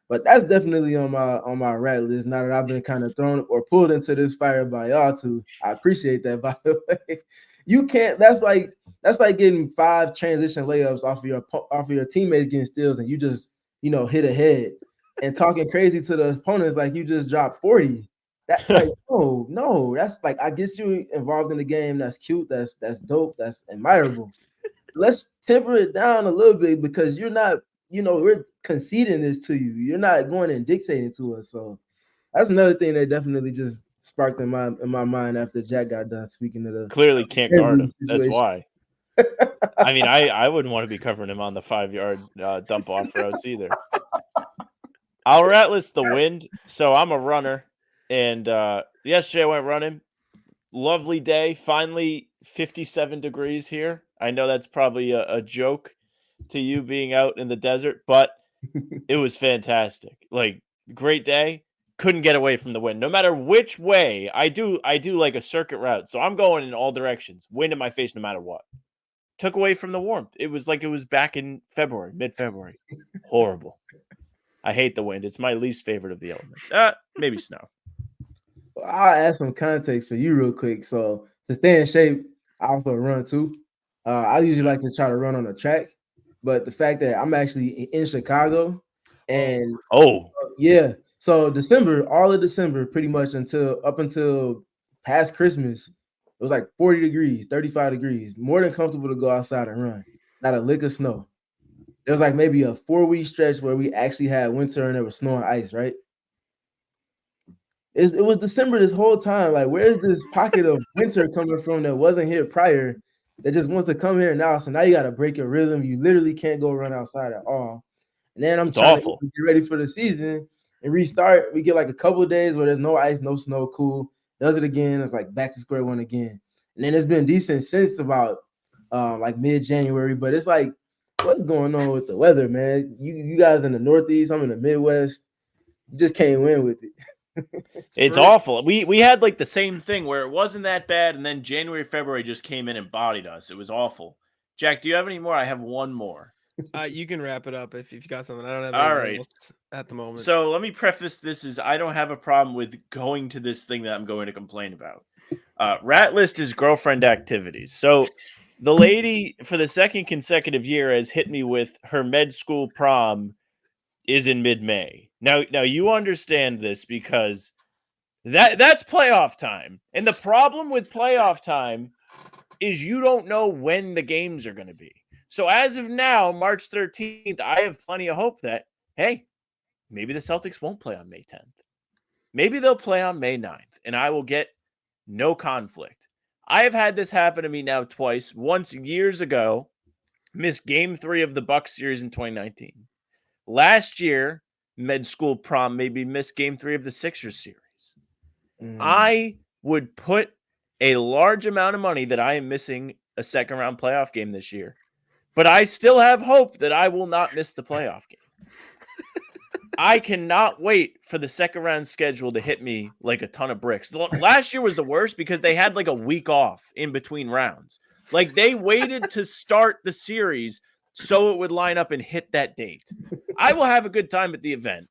But that's definitely on my rat list now that I've been kind of thrown or pulled into this fire by y'all two. I appreciate that, by the way. You can't. That's like getting 5 transition layups off of your teammates getting steals, and you just hit ahead and talking crazy to the opponents like you just dropped 40. That's like no. That's like, I get you involved in the game. That's cute. That's dope. That's admirable. Let's temper it down a little bit because you're not. We're conceding this to you. You're not going and dictating to us. So that's another thing that definitely just sparked in my mind after Jack got done speaking to the Clearly can't guard him. situation. That's why. I mean, I wouldn't want to be covering him on the 5-yard dump off routes either. I'll rat list the wind. So I'm a runner, and yesterday I went running. Lovely day. Finally, 57 degrees here. I know that's probably a joke to you being out in the desert, but it was fantastic. Like, great day. Couldn't get away from the wind. No matter which way I do like a circuit route. So I'm going in all directions. Wind in my face no matter what. Took away from the warmth. It was like it was back in February, mid-February. Horrible. I hate the wind. It's my least favorite of the elements. Maybe snow. I'll add some context for you real quick. So to stay in shape, I also run too. I usually like to try to run on a track, but the fact that I'm actually in Chicago and yeah, so all of December, pretty much up until past Christmas, it was like 40 degrees, 35 degrees, more than comfortable to go outside and run. Not a lick of snow. There was like maybe a 4-week stretch where we actually had winter and there was snow and ice, right? It was December this whole time. Like, where's this pocket of winter coming from that wasn't here prior that just wants to come here now? So now you got to break your rhythm. You literally can't go run outside at all. And then I'm trying to get ready for the season and restart. We get like a couple of days where there's no ice, no snow, cool. Does it again. It's like back to square one again. And then it's been decent since about like mid-January. But it's like, what's going on with the weather, man? You guys in the Northeast, I'm in the Midwest. You just can't win with it. It's awful. We had like the same thing where it wasn't that bad, and then January, February just came in and bodied us. It was awful. Jack, do you have any more? I have one more. You can wrap it up if you've got something. I don't have All anything right. else at the moment. So let me preface this as I don't have a problem with going to this thing that I'm going to complain about. Rat list is girlfriend activities. So the lady for the second consecutive year has hit me with her med school prom is in mid-May. Now you understand this because that's playoff time. And the problem with playoff time is you don't know when the games are going to be. So as of now, March 13th, I have plenty of hope that, hey, maybe the Celtics won't play on May 10th. Maybe they'll play on May 9th, and I will get no conflict. I have had this happen to me now twice. Once years ago, missed game 3 of the Bucks series in 2019. Last year, med school prom maybe missed game 3 of the Sixers series. I would put a large amount of money that I am missing a second round playoff game this year, but I still have hope that I will not miss the playoff game. I cannot wait for the second round schedule to hit me like a ton of bricks. Last year was the worst because they had like a week off in between rounds. Like they waited to start the series so it would line up and hit that date. I will have a good time at the event.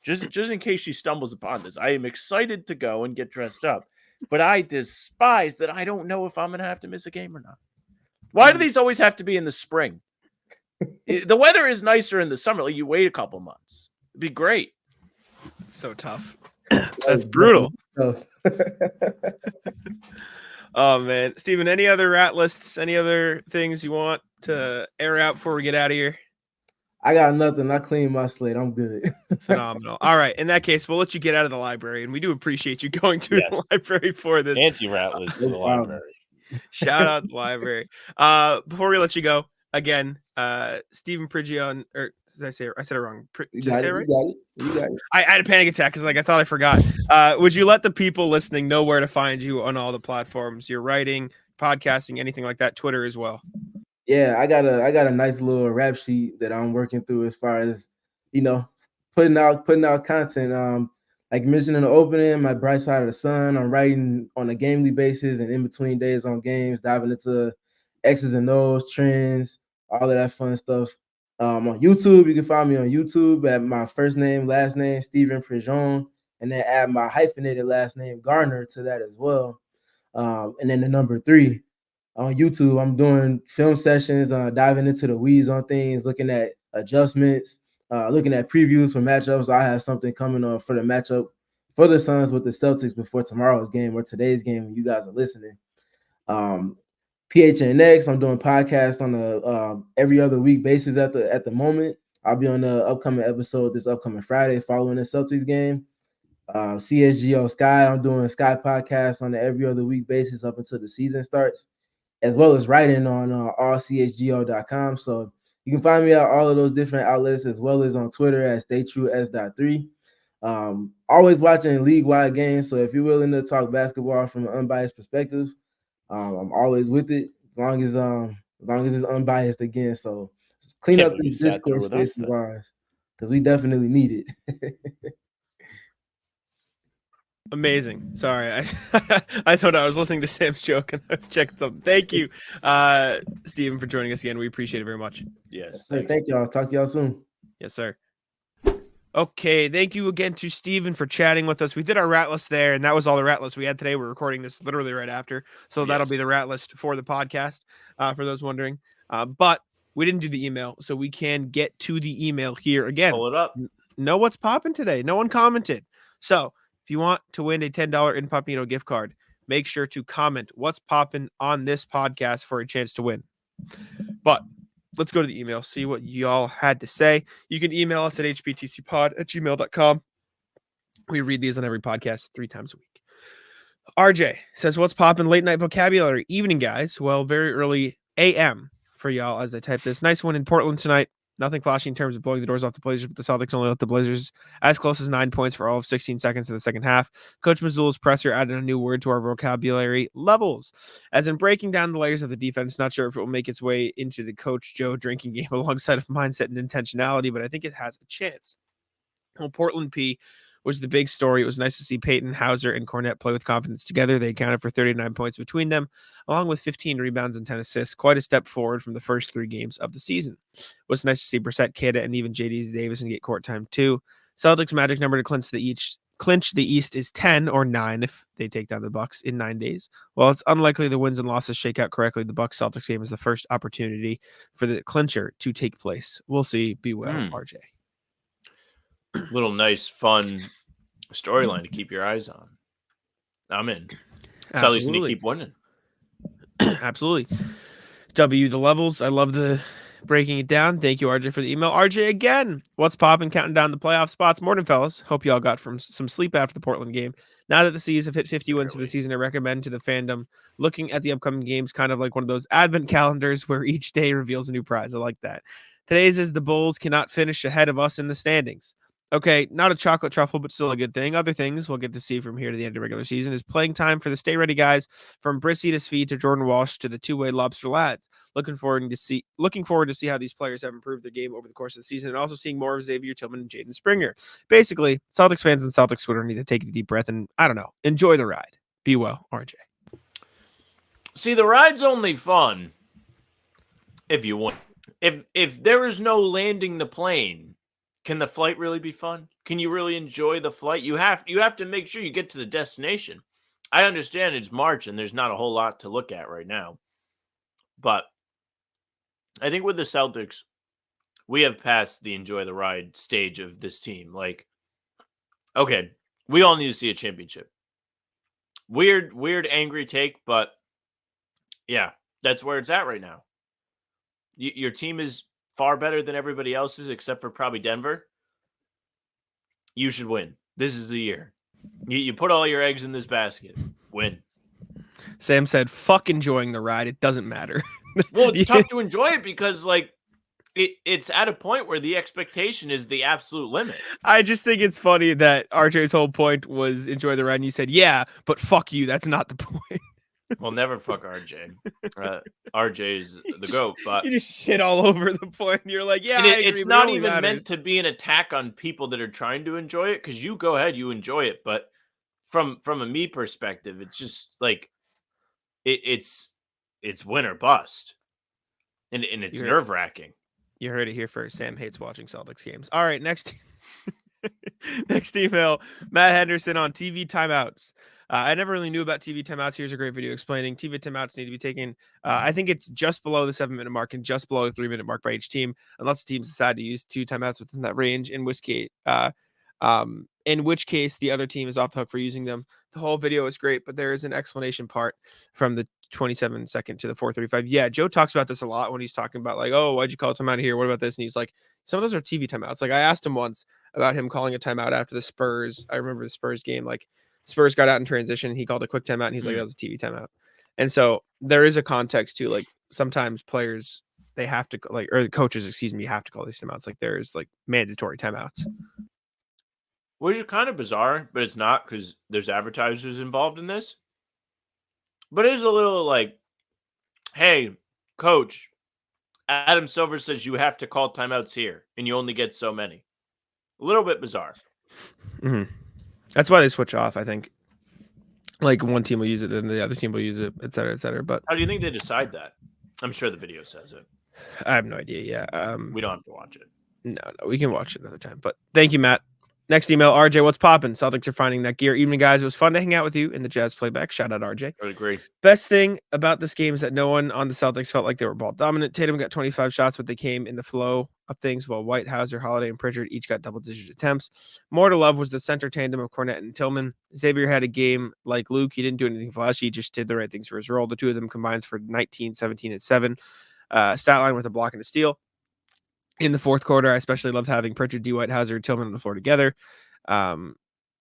Just in case she stumbles upon this. I am excited to go and get dressed up. But I despise that I don't know if I'm going to have to miss a game or not. Why do these always have to be in the spring? The weather is nicer in the summer. Like you wait a couple months. It'd be great. It's so tough. That's brutal. Oh, man. Steven, any other rat lists? Any other things you want to air out before we get out of here? I got nothing. I cleaned my slate. I'm good. Phenomenal. All right. In that case, we'll let you get out of the library, and we do appreciate you going to the library for this. Anti-rat list to the library. Shout out the library. Before we let you go, again, Stephen Pridgeon, or did I say it? I said it wrong. Did I say it right? You got it. I had a panic attack because I thought I forgot. Would you let the people listening know where to find you on all the platforms? Your writing, podcasting, anything like that, Twitter as well. Yeah, I got a nice little rap sheet that I'm working through as far as, putting out content. Like mentioned in the opening, my Bright Side of the Sun. I'm writing on a gamely basis and in between days on games, diving into X's and O's, trends, all of that fun stuff. On YouTube, you can find me on YouTube at my first name, last name, Stephen Pridgeon, and then add my hyphenated last name, Garner, to that as well. And then the number 3. On YouTube, I'm doing film sessions, diving into the weeds on things, looking at adjustments, looking at previews for matchups. I have something coming on for the matchup for the Suns with the Celtics before tomorrow's game or today's game when you guys are listening. PHNX, I'm doing podcasts on a every other week basis at the moment. I'll be on the upcoming episode this upcoming Friday following the Celtics game. CSGO Sky, I'm doing Sky podcasts on an every other week basis up until the season starts, as well as writing on allchgo.com. So you can find me at all of those different outlets, as well as on Twitter at StayTrueS.3. Always watching league-wide games. So if you're willing to talk basketball from an unbiased perspective, I'm always with it, as long as it's unbiased again. So clean up these Discord spaces of ours, because we definitely need it. Amazing. Sorry, I thought I was listening to Sam's joke and I was checking something. Thank you, Stephen, for joining us again. We appreciate it very much. Yes. Thank y'all. Talk to y'all soon. Yes, sir. Okay, thank you again to Stephen for chatting with us. We did our rat list there, and that was all the rat list we had today. We're recording this literally right after, so that'll be the rat list for the podcast, for those wondering. But we didn't do the email, so we can get to the email here again. Pull it up. Know what's popping today. No one commented. So if you want to win a $10 Incognito gift card, make sure to comment what's popping on this podcast for a chance to win. But let's go to the email, see what y'all had to say. You can email us at hbtcpod@gmail.com. We read these on every podcast 3 times a week. RJ says, what's popping? Late night vocabulary. Evening, guys. Well, very early AM for y'all as I type this. Nice one in Portland tonight. Nothing flashy in terms of blowing the doors off the Blazers, but the Celtics only let the Blazers as close as 9 points for all of 16 seconds in the second half. Coach Mazzulla's presser added a new word to our vocabulary, levels. As in breaking down the layers of the defense, not sure if it will make its way into the Coach Joe drinking game alongside of mindset and intentionality, but I think it has a chance. Well, Portland P, was the big story. It was nice to see Peyton, Hauser, and Cornette play with confidence together. They accounted for 39 points between them, along with 15 rebounds and 10 assists. Quite a step forward from the first 3 games of the season. It was nice to see Brissett, Kida, and even J.D. Davison get court time too. Celtics' magic number to clinch the East is 10 or 9 if they take down the Bucks in 9 days. While it's unlikely the wins and losses shake out correctly, the Bucks-Celtics game is the first opportunity for the clincher to take place. We'll see. Be well, RJ. Little nice, fun storyline to keep your eyes on. I'm in. Celtics need to keep winning. Absolutely. W the levels. I love the breaking it down. Thank you, RJ, for the email. RJ again. What's popping? Counting down the playoff spots. Morning, fellas. Hope you all got from some sleep after the Portland game. Now that the C's have hit 50 wins for the season, I recommend to the fandom looking at the upcoming games kind of like one of those advent calendars where each day reveals a new prize. I like that. Today's is the Bulls cannot finish ahead of us in the standings. Okay, not a chocolate truffle, but still a good thing. Other things we'll get to see from here to the end of the regular season is playing time for the stay ready guys, from Brissy to Svi to Jordan Walsh to the two-way lobster lads. Looking forward to see how these players have improved their game over the course of the season, and also seeing more of Xavier Tillman and Jaden Springer. Basically, Celtics fans and Celtics Twitter need to take a deep breath and, I don't know, enjoy the ride. Be well, RJ. See, the ride's only fun if you win. If there is no landing the plane, can the flight really be fun? Can you really enjoy the flight? You have to make sure you get to the destination. I understand it's March and there's not a whole lot to look at right now. But I think with the Celtics, we have passed the enjoy the ride stage of this team. Like, okay, we all need to see a championship. Weird, angry take, but yeah, that's where it's at right now. Your team is far better than everybody else's, except for probably Denver. You should win. This is the year. You put all your eggs in this basket. Win. Sam said, fuck enjoying the ride. It doesn't matter. Well, it's tough to enjoy it because, like, it's at a point where the expectation is the absolute limit. I just think it's funny that RJ's whole point was enjoy the ride, and you said, yeah, but fuck you. That's not the point. Well, never fuck RJ. RJ is the GOAT, but you just shit all over the point. You're like, yeah, it's not even meant to be an attack on people that are trying to enjoy it. Because you go ahead, you enjoy it, but from a me perspective, it's just like it's win or bust, and it's nerve wracking. You heard it here first. Sam hates watching Celtics games. All right, next email, Matt Henderson on TV timeouts. I never really knew about TV timeouts. Here's a great video explaining TV timeouts need to be taken. I think it's just below the 7-minute mark and just below the 3-minute mark by each team, unless the teams decide to use 2 timeouts within that range, in which case the other team is off the hook for using them. The whole video is great, but there is an explanation part from the 27-second to the 4:35. Yeah, Joe talks about this a lot when he's talking about, like, oh, why'd you call a timeout here? What about this? And he's like, some of those are TV timeouts. Like, I asked him once about him calling a timeout after the Spurs. I remember the Spurs game, like, Spurs got out in transition. He called a quick timeout, and he's like, that was a TV timeout. And so there is a context to, like, sometimes players, they have to, like, or the coaches, have to call these timeouts. Like, there's, like, mandatory timeouts. Which is kind of bizarre, but it's not, because there's advertisers involved in this. But it is a little like, hey, coach, Adam Silver says you have to call timeouts here, and you only get so many. A little bit bizarre. Mm-hmm. That's why they switch off, I think. Like, one team will use it, then the other team will use it, et cetera, et cetera. But how do you think they decide that? I'm sure the video says it. I have no idea. Yeah. We don't have to watch it. No, we can watch it another time. But thank you, Matt. Next email, RJ, what's poppin'? Celtics are finding that gear. Evening, guys. It was fun to hang out with you in the Jazz playback. Shout out, RJ. I would agree. Best thing about this game is that no one on the Celtics felt like they were ball dominant. Tatum got 25 shots, but they came in the flow of things, while White, Hauser, Holiday, and Pritchard each got double-digit attempts. More to love was the center tandem of Cornette and Tillman. Xavier had a game like Luke. He didn't do anything flashy. He just did the right things for his role. The two of them combines for 19, 17, and 7. Stat line with a block and a steal. In the fourth quarter, I especially loved having Pritchard, White, Hauser, and Tillman on the floor together.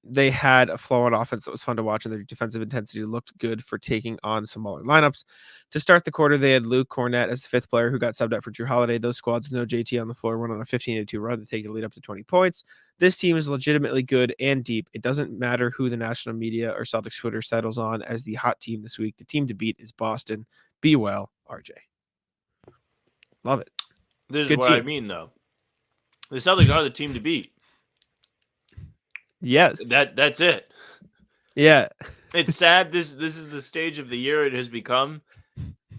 They had a flow on offense that was fun to watch, and their defensive intensity looked good for taking on smaller lineups. To start the quarter, they had Luke Cornette as the 5th player who got subbed out for Drew Holiday. Those squads with no JT on the floor went on a 15-2 run to take the lead up to 20 points. This team is legitimately good and deep. It doesn't matter who the national media or Celtics Twitter settles on as the hot team this week. The team to beat is Boston. Be well, RJ. Love it. This is what I mean, though. The Celtics are the team to beat. Yes. That's it. Yeah. It's sad. This is the stage of the year it has become.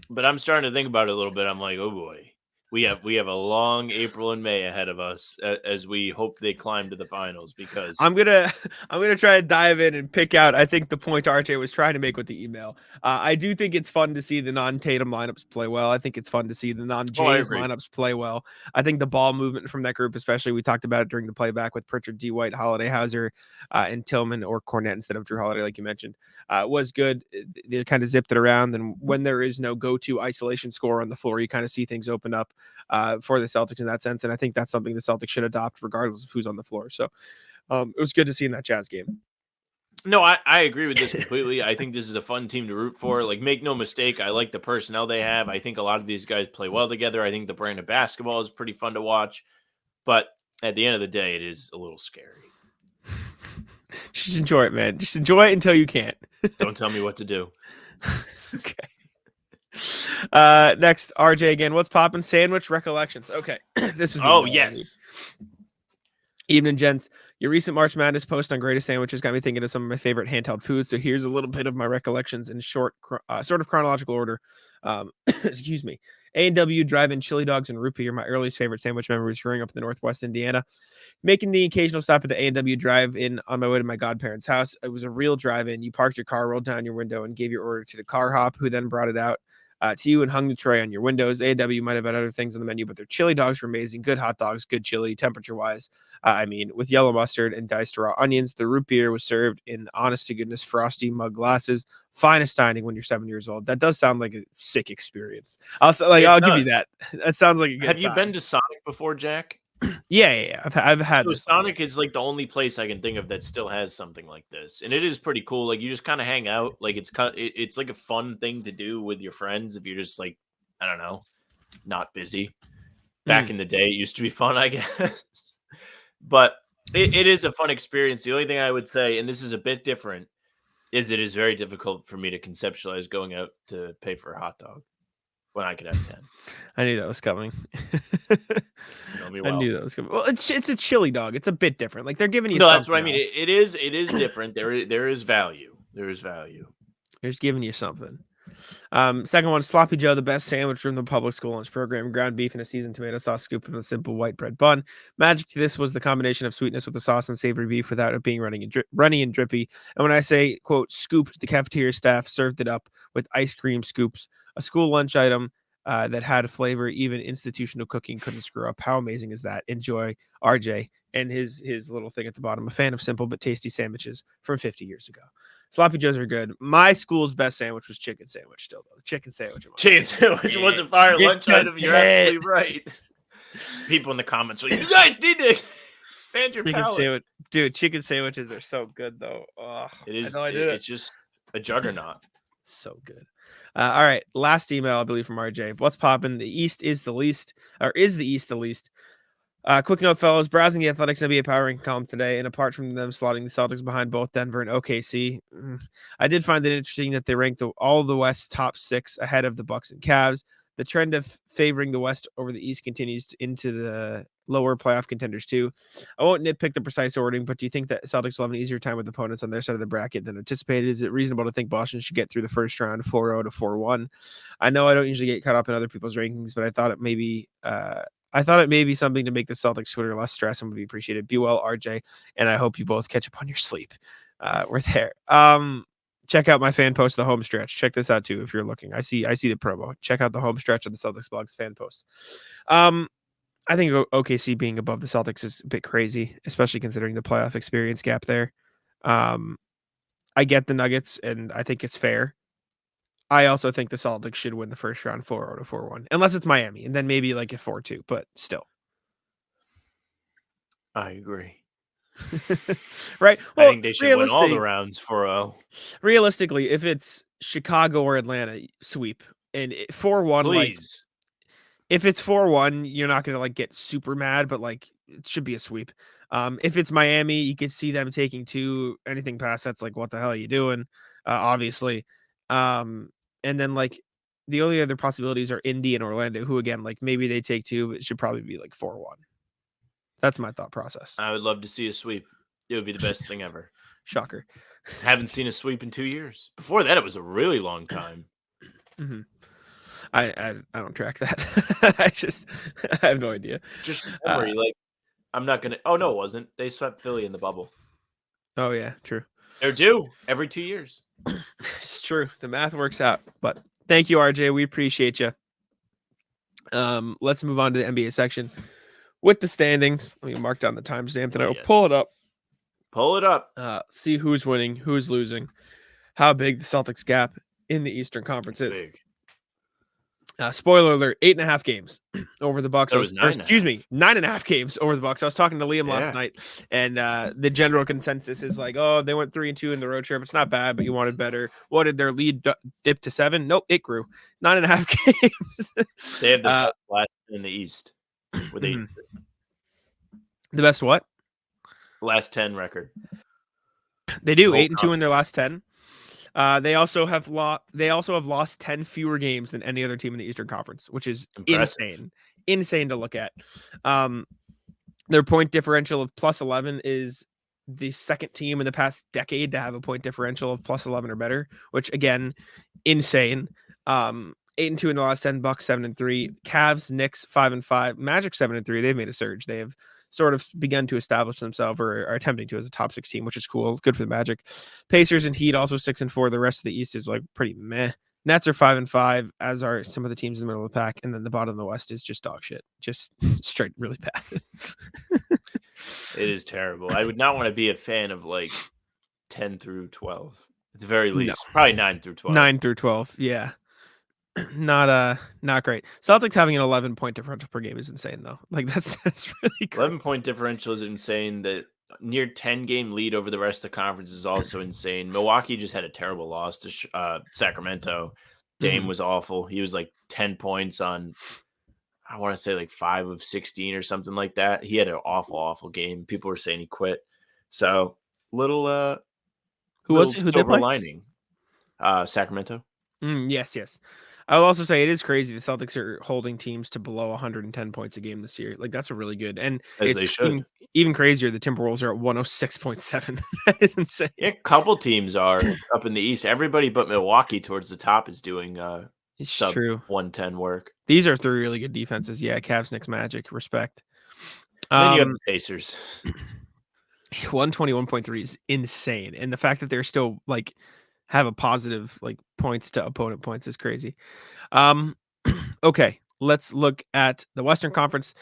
But I'm starting to think about it a little bit. I'm like, oh boy, we have a long April and May ahead of us as we hope they climb to the finals. Because I'm gonna try to dive in and pick out, I think, the point RJ was trying to make with the email. I do think it's fun to see the non-Tatum lineups play well. I think it's fun to see the non-Jays agree. lineups play well. I think the ball movement from that group, especially, we talked about it during the playback with Pritchard, D. White, Holiday, Hauser, and Tillman or Cornette instead of Drew Holiday, like you mentioned, was good. They kind of zipped it around. And when there is no go-to isolation scorer on the floor, you kind of see things open up for the Celtics in that sense. And I think that's something the Celtics should adopt regardless of who's on the floor. So it was good to see in that Jazz game. No, I agree with this completely. I think this is a fun team to root for. Like, make no mistake, I like the personnel they have. I think a lot of these guys play well together. I think the brand of basketball is pretty fun to watch. But at the end of the day, it is a little scary. Just enjoy it, man. Just enjoy it until you can't. Don't tell me what to do. Okay. Next, RJ again. What's poppin'? Sandwich recollections. Okay. This is the email I yes. need. Evening, gents. Your recent March Madness post on greatest sandwiches got me thinking of some of my favorite handheld foods. So here's a little bit of my recollections in short, sort of chronological order. Excuse me. A&W drive-in chili dogs and root beer are my earliest favorite sandwich memories growing up in the Northwest Indiana. Making the occasional stop at the A&W drive-in on my way to my godparents' house. It was a real drive-in. You parked your car, rolled down your window, and gave your order to the car hop, who then brought it out to you and hung the tray on your windows. A&W might have had other things on the menu, but their chili dogs were amazing. Good hot dogs, good chili, temperature-wise. With yellow mustard and diced raw onions. The root beer was served in honest-to-goodness frosty mug glasses. Finest dining when you're 7 years old. That does sound like a sick experience. I'll give you that. That sounds like a good Have you time. been to Sonic before, Jack? Yeah. I've had So this. Sonic is like the only place I can think of that still has something like this, and it is pretty cool. Like, you just kind of hang out. Like, it's like a fun thing to do with your friends if you're just like, I don't know, not busy. Back in the day, it used to be fun, I guess. But it is a fun experience. The only thing I would say, and this is a bit different, is it is very difficult for me to conceptualize going out to pay for a hot dog when I could have 10. I knew that was coming. You know me I well. knew that was coming. Well, it's a chili dog. It's a bit different. Like, they're giving you No, something that's what I mean. else. It is different. There is value. There is value. They're just giving you something. Second one, Sloppy Joe, the best sandwich from the public school lunch program. Ground beef and a seasoned tomato sauce scooped in a simple white bread bun. Magic to this was the combination of sweetness with the sauce and savory beef without it being runny and drippy. And when I say, quote, scooped, the cafeteria staff served it up with ice cream scoops, a school lunch item that had a flavor even institutional cooking couldn't screw up. How amazing is that? Enjoy, RJ, and his little thing at the bottom. A fan of simple but tasty sandwiches from 50 years ago. Sloppy Joes are good. My school's best sandwich was chicken sandwich still, though. The chicken sandwich. Chicken sandwich was a fire lunch item. You're absolutely right. People in the comments are like, you guys need to expand your chicken palate. sandwich. Dude, chicken sandwiches are so good, though. Oh, It is. I did It's just a juggernaut. So good. All right. Last email, I believe, from RJ. What's popping? The East is the least, or is the East the least? Quick note, fellas, browsing the Athletics NBA power ranking column today, and apart from them slotting the Celtics behind both Denver and OKC, I did find it interesting that they ranked all of the West top 6 ahead of the Bucks and Cavs. The trend of favoring the West over the East continues into the lower playoff contenders too. I won't nitpick the precise ordering, but do you think that Celtics will have an easier time with opponents on their side of the bracket than anticipated? Is it reasonable to think Boston should get through the first round 4-0 to 4-1? I know I don't usually get caught up in other people's rankings, but I thought it may be something to make the Celtics Twitter less stress and would be appreciated. Be well, RJ, and I hope you both catch up on your sleep. We're there. Check out my fan post, the home stretch. Check this out too if you're looking. I see the promo. Check out the home stretch of the Celtics blogs fan post. I think OKC being above the Celtics is a bit crazy, especially considering the playoff experience gap there. I get the Nuggets, and I think it's fair. I also think the Celtics should win the first round 4-0 to 4-1, unless it's Miami, and then maybe like a 4-2, but still. I agree. Right? Well, I think they should win all the rounds 4-0. Realistically, if it's Chicago or Atlanta, sweep. And 4-1, like, if it's 4-1, you're not going to like get super mad, but like it should be a sweep. If it's Miami, you could see them taking 2. Anything past that's like, what the hell are you doing? Obviously. And then like the only other possibilities are Indy and Orlando, who again, like maybe they take 2, but it should probably be like 4-1. That's my thought process. I would love to see a sweep. It would be the best thing ever. Shocker. Haven't seen a sweep in 2 years. Before that, it was a really long time. Mm-hmm. I don't track that. I have no idea. Just memory, like I'm not gonna. Oh no, it wasn't. They swept Philly in the bubble. Oh yeah, true. They're due every 2 years. It's true. The math works out. But thank you, RJ. We appreciate you. Let's move on to the NBA section with the standings. Let me mark down the timestamp, and I'll pull it up. Pull it up. See who's winning, who's losing, how big the Celtics gap in the Eastern Conference is. Big. Spoiler alert: 8.5 games over the Bucks. It was 9.5 games over the Bucks. I was talking to Liam last night, and the general consensus is like, oh, they went 3-2 in the road trip. It's not bad, but you wanted better. What did their lead dip to 7? Nope, it grew 9.5 games. They have the best last in the East with 8. The best what? Last 10 record. They do 8-2 in their last 10. They also have lost 10 fewer games than any other team in the Eastern Conference, which is insane to look at. Their point differential of +11 is the second team in the past decade to have a point differential of +11 or better, which again, insane. 8-2 in the last 10. Bucks 7-3. Cavs, Knicks 5-5. Magic 7-3. They've made a surge. They have sort of begun to establish themselves, or are attempting to, as a top 6 team, which is cool. Good for the Magic. Pacers and Heat also 6-4. The rest of the East is like pretty meh. Nets are 5-5, as are some of the teams in the middle of the pack, and then the bottom of the West is just dog shit, just straight really bad. It is terrible. I would not want to be a fan of like 10 through 12 at the very least. Probably 9 through 12. 9 through 12, yeah. Not great. Celtics having an 11-point differential per game is insane though. Like that's really crazy. 11-point differential is insane. The near 10-game lead over the rest of the conference is also insane. Milwaukee just had a terrible loss to Sacramento. Dame was awful. He was like 10 points on, I want to say like 5 of 16 or something like that. He had an awful game. People were saying he quit. So who did they play? Lining. Sacramento. Yes. I'll also say it is crazy. The Celtics are holding teams to below 110 points a game this year. Like that's a really good, and as they should. Even crazier, the Timberwolves are at 106.7. That is insane. Yeah, a couple teams are up in the East. Everybody but Milwaukee towards the top is doing sub 110 work. These are 3 really good defenses. Yeah, Cavs, Knicks, Magic, respect. Then you have the Pacers. 121.3 is insane, and the fact that they're still like have a positive like points to opponent points is crazy. Okay, let's look at the Western Conference.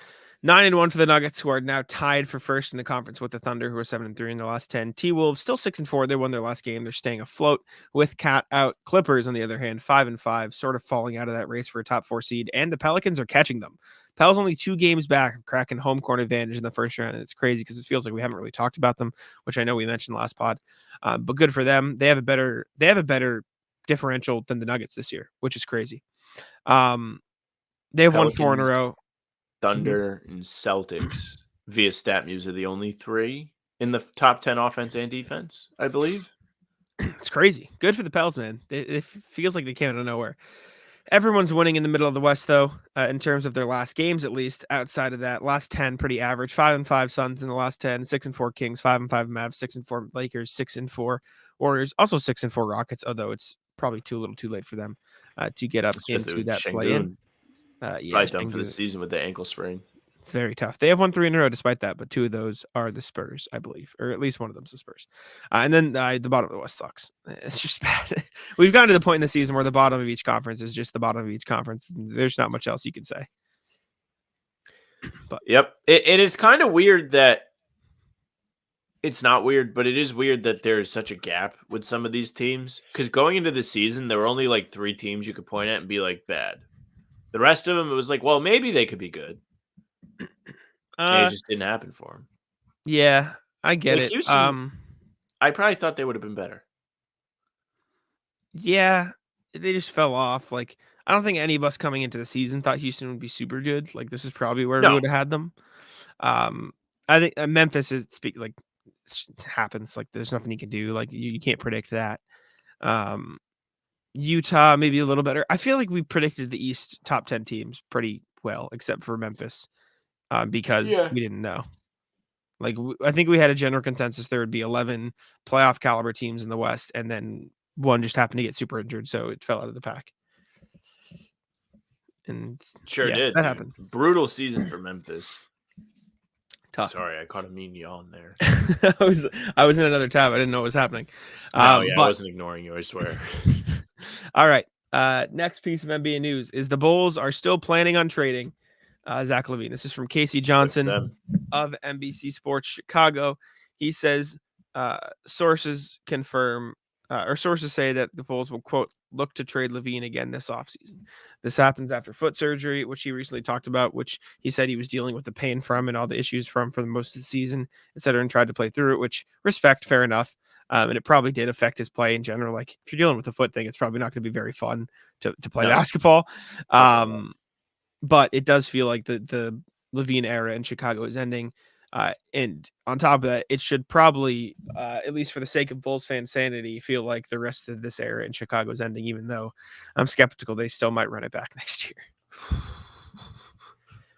9-1 for the Nuggets, who are now tied for first in the conference with the Thunder, who are 7-3 in the last 10. T-Wolves still 6-4. They won their last game. They're staying afloat with Cat out. Clippers, on the other hand, 5-5, sort of falling out of that race for a top 4 seed. And the Pelicans are catching them. Pel's only 2 games back, cracking home court advantage in the first round. And it's crazy because it feels like we haven't really talked about them, which I know we mentioned last pod. But good for them. They have a better differential than the Nuggets this year, which is crazy. They have won 4 in a row. Thunder and Celtics via StatMuse are the only 3 in the top 10 offense and defense, I believe. It's crazy. Good for the Pels, man. It feels like they came out of nowhere. Everyone's winning in the middle of the West, though, in terms of their last games, at least. Outside of that, last 10, pretty average. 5-5 Suns in the last 10, 6-4 Kings, 5-5 Mavs, 6-4 Lakers, 6-4 Warriors, also 6-4 Rockets, although it's probably a little too late for them to get up into that play-in. Probably done for the season with the ankle sprain. It's very tough. They have won 3 in a row despite that, but 2 of those are the Spurs, I believe, or at least one of them's the Spurs. And then the bottom of the West sucks. It's just bad. We've gotten to the point in the season where the bottom of each conference is just the bottom of each conference. There's not much else you can say. But yep, it is kind of weird that it's not weird, but it is weird that there is such a gap with some of these teams. Because going into the season, there were only like 3 teams you could point at and be like bad. The rest of them, it was like, well, maybe they could be good. And it just didn't happen for them. Yeah, I get it. Houston, I probably thought they would have been better. Yeah, they just fell off. Like, I don't think any of us coming into the season thought Houston would be super good. Like, this is probably where we would have had them. I think Memphis is it happens. Like, there's nothing you can do. Like, you can't predict that. Utah maybe a little better. I feel like we predicted the East top 10 teams pretty well, except for Memphis, because we didn't know. Like I think we had a general consensus there would be 11 playoff caliber teams in the West, and then one just happened to get super injured, so it fell out of the pack. And Sure yeah, did. that happened. Brutal season for Memphis. Tough. Sorry, I caught a mean yawn there. I was in another tab. I didn't know what was happening. I wasn't ignoring you, I swear. All right. Next piece of NBA news is the Bulls are still planning on trading Zach LaVine. This is from Casey Johnson of NBC Sports Chicago. He says sources confirm or sources say that the Bulls will, quote, look to trade LaVine again this offseason. This happens after foot surgery, which he recently talked about, which he said he was dealing with the pain from and all the issues from for the most of the season, et cetera, and tried to play through it, which respect, fair enough. And it probably did affect his play in general. Like if you're dealing with a foot thing, it's probably not going to be very fun to play basketball. But it does feel like the LaVine era in Chicago is ending. And on top of that, it should probably, at least for the sake of Bulls fan sanity, feel like the rest of this era in Chicago is ending, even though I'm skeptical they still might run it back next year.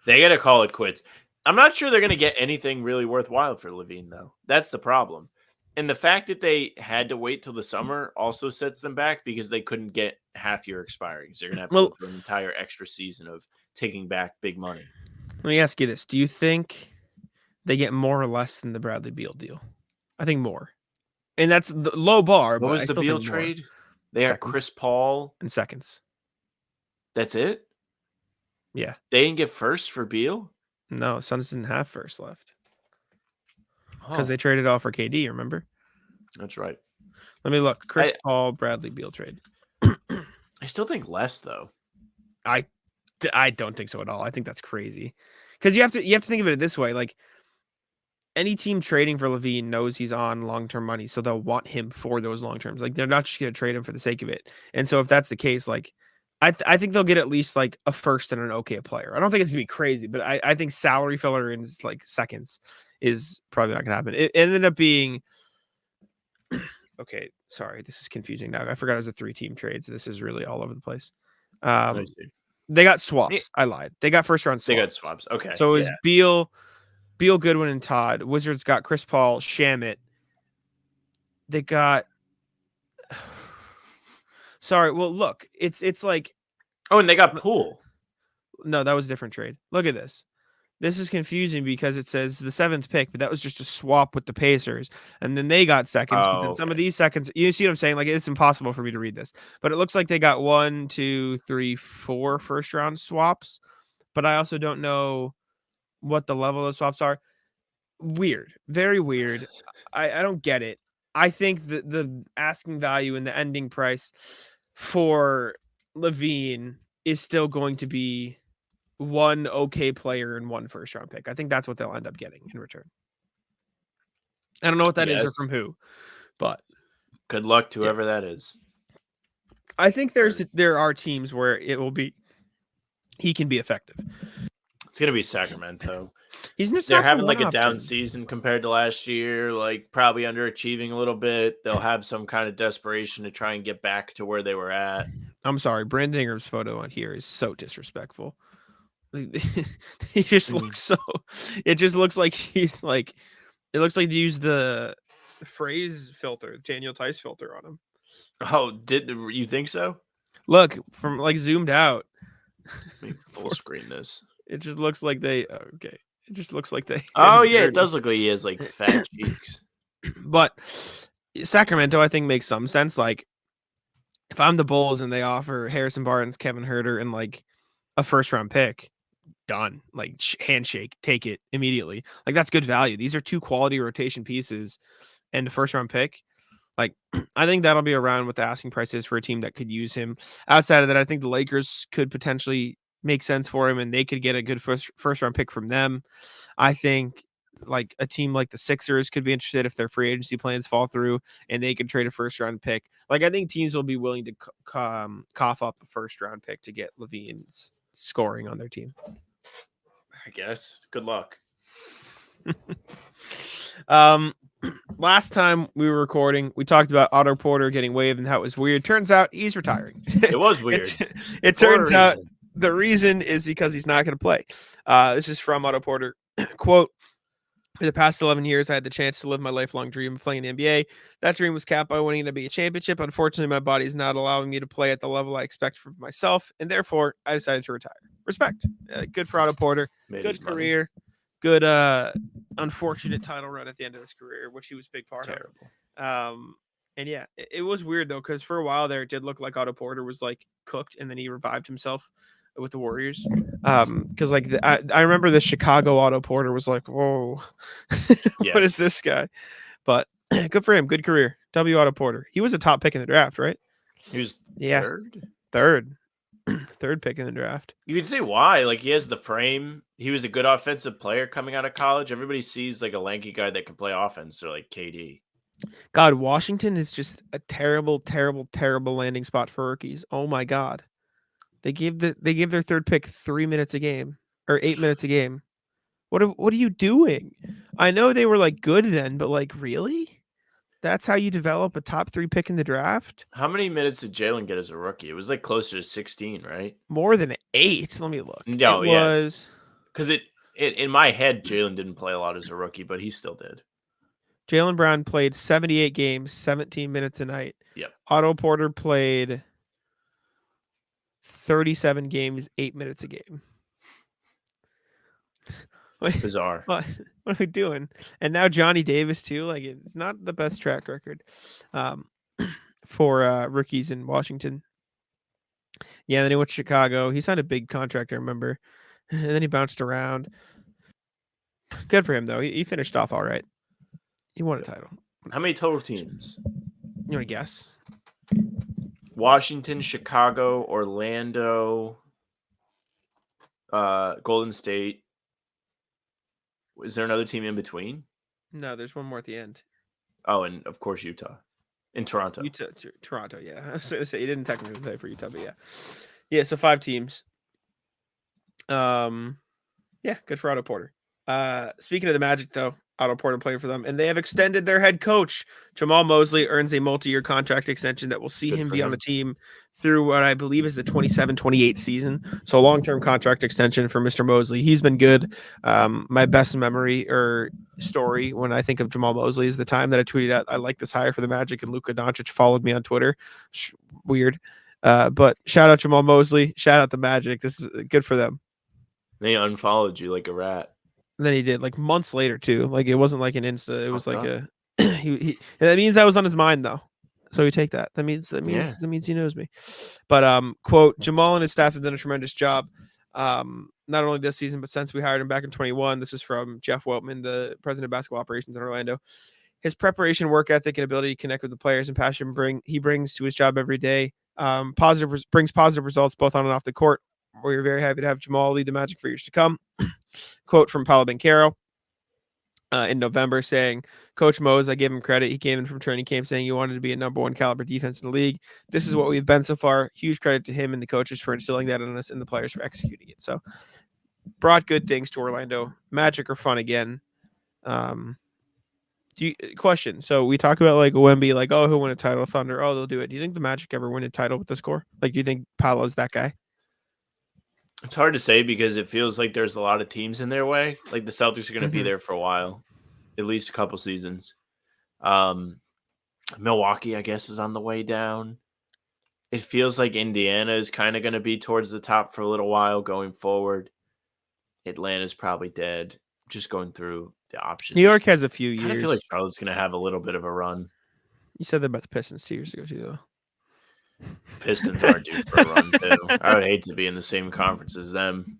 They got to call it quits. I'm not sure they're going to get anything really worthwhile for LaVine, though. That's the problem. And the fact that they had to wait till the summer also sets them back because they couldn't get half-year expirings. They're going to have to go through an entire extra season of taking back big money. Let me ask you this. Do you think they get more or less than the Bradley Beal deal? I think more. And that's the low bar. What but was I the still Beal think more. trade? They had Chris Paul. In seconds. That's it? Yeah. They didn't get first for Beal? No, Suns didn't have first left. Because they traded all for KD, remember? That's right. Let me look. Chris Paul, Bradley Beal trade. I still think less, though. I don't think so at all. I think that's crazy. Because you have to think of it this way. Like, any team trading for LaVine knows he's on long-term money, so they'll want him for those long terms. Like, they're not just going to trade him for the sake of it. And so if that's the case, like, I think they'll get at least like a first and an okay player. I don't think it's gonna be crazy, but I think salary filler in like seconds is probably not gonna happen. It ended up being okay. Sorry, this is confusing now. I forgot it was a 3-team trade, so this is really all over the place. They got swaps. I lied. They got first round swaps. They got swaps. Okay. So it was Beal, Goodwin, and Todd. Wizards got Chris Paul, Shamet. They got. Sorry. Well, look, it's like. Oh, and they got Poole. No, that was a different trade. Look at this. This is confusing because it says the 7th pick, but that was just a swap with the Pacers. And then they got seconds. But then some of these seconds, you see what I'm saying? Like, it's impossible for me to read this. But it looks like they got 1, 2, 3, 4 first round swaps. But I also don't know what the level of swaps are. Weird. Very weird. I don't get it. I think the asking value and the ending price for LaVine is still going to be 1 okay player and 1 first round pick. I think that's what they'll end up getting in return. I don't know what that is or from who, but good luck to whoever that is. I think there are teams where it will be he can be effective. It's gonna be Sacramento. They're having like a down season compared to last year, like probably underachieving a little bit. They'll have some kind of desperation to try and get back to where they were at. I'm sorry, Brandon Ingram's photo on here is so disrespectful. He just looks so. It just looks like he's like. It looks like they used the phrase filter, Daniel Tice filter on him. Oh, did you think so? Look from like zoomed out. Let me full screen this. It just looks like they. Okay, it just looks like they. Oh yeah, it does look like he has like fat cheeks. But Sacramento, I think, makes some sense. Like, if I'm the Bulls and they offer Harrison Barnes, Kevin Huerter, and like a first round pick, done. Like handshake, take it immediately. Like that's good value. These are 2 quality rotation pieces and a first round pick. Like I think that'll be around what the asking price is for a team that could use him. Outside of that, I think the Lakers could potentially make sense for him and they could get a good first round pick from them. I think like a team like the Sixers could be interested if their free agency plans fall through and they could trade a first round pick. Like I think teams will be willing to cough up the first round pick to get LaVine's scoring on their team. I guess. Good luck. Last time we were recording, we talked about Otto Porter getting waived and how it was weird. Turns out he's retiring. It was weird. It turns out the reason is because he's not going to play. This is from Otto Porter. Quote, For the past 11 years, I had the chance to live my lifelong dream of playing in the NBA. That dream was capped by winning an NBA championship. Unfortunately, my body is not allowing me to play at the level I expect from myself, and therefore, I decided to retire. Respect. Good for Otto Porter. Made his Good money. career. Good, unfortunate title run at the end of his career, which he was a big part Terrible. of. And yeah, it was weird though, because for a while there, it did look like Otto Porter was like cooked, and then he revived himself with the Warriors. Because like I remember the Chicago Otto Porter was like, whoa, Yeah. what is this guy? But good for him, good career. W Otto Porter. He was a top pick in the draft, right? He was Yeah. third. Third pick in the draft. You can see why. Like, he has the frame. He was a good offensive player coming out of college. Everybody sees like a lanky guy that can play offense, so like KD. God, Washington is just a terrible, terrible, terrible landing spot for rookies. Oh my God. They gave their third pick 3 minutes a game or 8 minutes a game. What are you doing? I know they were like good then, but like really? That's how you develop a top 3 pick in the draft? How many minutes did Jalen get as a rookie? It was like closer to 16, right? More than 8. Let me look. No, It yeah. was Because it in my head, Jalen didn't play a lot as a rookie, but he still did. Jaylen Brown played 78 games, 17 minutes a night. Yep. Otto Porter played 37 games, 8 minutes a game. Bizarre. What are we doing? And now Johnny Davis too. Like, it's not the best track record for rookies in Washington. Yeah, then he went to Chicago. He signed a big contract, I remember. And then he bounced around. Good for him though. He finished off all right. He won a title. How many total teams? You want to guess? Washington, Chicago, Orlando, Golden State. Is there another team in between? No, there's one more at the end. Oh, and of course Utah. In Toronto. Toronto, yeah. I was gonna say you didn't technically play for Utah, but yeah. Yeah, so 5 teams. Yeah, good for Otto Porter. Speaking of the Magic, though, Otto Porter played for them, and they have extended their head coach. Jamahl Mosley earns a multi-year contract extension that will see Good him for be on him. the team through what I believe is the 27-28 season. So long-term contract extension for Mr. Mosley. He's been good. My best memory or story when I think of Jamahl Mosley is the time that I tweeted out, I like this hire for the Magic, and Luka Doncic followed me on Twitter. Weird. But shout out Jamahl Mosley. Shout out the Magic. This is good for them. They unfollowed you like a rat. And then he did like months later too. Like it wasn't like an Insta. It was like Fucked he that means that was on his mind though. So we take that. That means he knows me. But quote, Jamahl and his staff have done a tremendous job. Not only this season, but since we hired him back in 21. This is from Jeff Weltman, the president of basketball operations in Orlando. His preparation, work ethic, and ability to connect with the players and passion he brings to his job every day. Brings positive results both on and off the court. We're very happy to have Jamahl lead the Magic for years to come. Quote from Paolo Banchero in November saying, Coach Mose, I give him credit. He came in from training camp saying he wanted to be a number 1 caliber defense in the league. This is what we've been so far. Huge credit to him and the coaches for instilling that in us and the players for executing it. So brought good things to Orlando. Magic are fun again. Question. So we talk about like Wemby, like, oh, he'll win a title. Thunder, oh, they'll do it. Do you think the Magic ever win a title with this core? Like, do you think Paolo's that guy? It's hard to say because it feels like there's a lot of teams in their way. Like the Celtics are going to be Mhm. there for a while, at least a couple seasons. Milwaukee, I guess, is on the way down. It feels like Indiana is kind of going to be towards the top for a little while going forward. Atlanta's probably dead. Just going through the options. New York has a few I kind of years. feel like Charlotte's going to have a little bit of a run. You said that about the Pistons 2 years ago too, though. Pistons are due for a run too. I would hate to be in the same conference as them,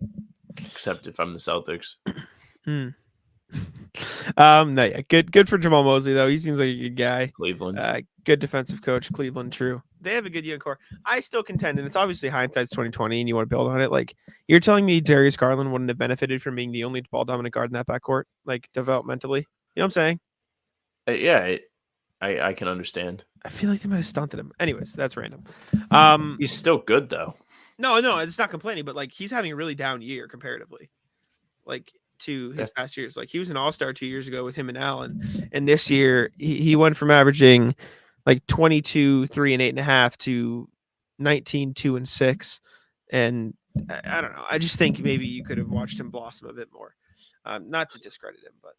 except if I'm the Celtics. No, yeah, good for Jamahl Mosley though. He seems like a good guy. Cleveland. Good defensive coach. Cleveland, true. They have a good young core. I still contend, and it's obviously hindsight's 2020, and you want to build on it. Like you're telling me, Darius Garland wouldn't have benefited from being the only ball dominant guard in that backcourt, like developmentally. You know what I'm saying? Yeah, I can understand. I feel like they might have stunted him. Anyways, that's random. He's still good though. No, it's not complaining, but like he's having a really down year comparatively, like to his past years. Like he was an all-star 2 years ago with him and Allen, and this year he went from averaging like 22, 3 and 8.5 to 19, 2 and 6. And I don't know. I just think maybe you could have watched him blossom a bit more. Not to discredit him, but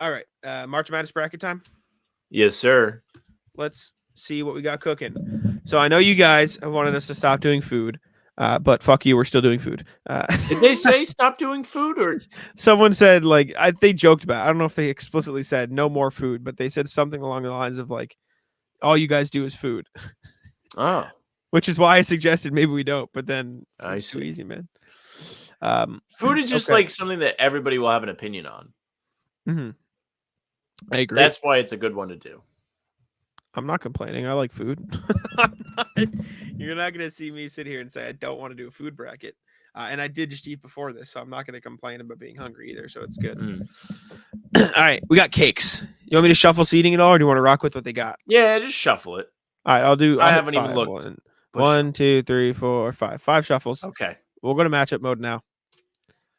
All right. March Madness bracket time. Yes, sir. Let's see what we got cooking. So I know you guys have wanted us to stop doing food, but fuck you, we're still doing food. Did they say stop doing food or? Someone said like they joked about it. I don't know if they explicitly said no more food, but they said something along the lines of like all you guys do is food. Oh, Which is why I suggested maybe we don't, but then I it's too see. easy, man. Food is just okay. like something that everybody will have an opinion on. I agree. That's why it's a good one to do. I'm not complaining. I like food. You're not going to see me sit here and say I don't want to do a food bracket. And I did just eat before this, so I'm not going to complain about being hungry either. So it's good. All right, we got cakes. You want me to shuffle seating at all, or do you want to rock with what they got? Yeah, just shuffle it. All right, I'll I haven't hit even five. looked. One, 2, 3, 4, 5. 5 shuffles. Okay. We'll go to matchup mode now.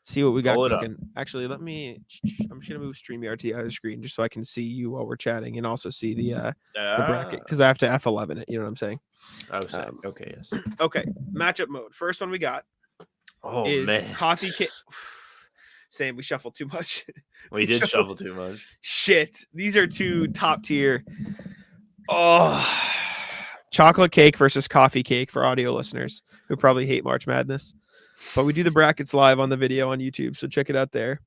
See what we got Pull it up. cooking. Actually, I'm just gonna move StreamYard to the other screen just so I can see you while we're chatting and also see the bracket because I have to F11 it. You know what I'm saying? I was saying. Okay, yes. Okay, matchup mode. First one we got Oh man, coffee cake. Saying we shuffled too much. We did shuffle too much. Shit, these are two top tier. Oh, chocolate cake versus coffee cake for audio listeners who probably hate March Madness. But we do the brackets live on the video on YouTube, so check it out there.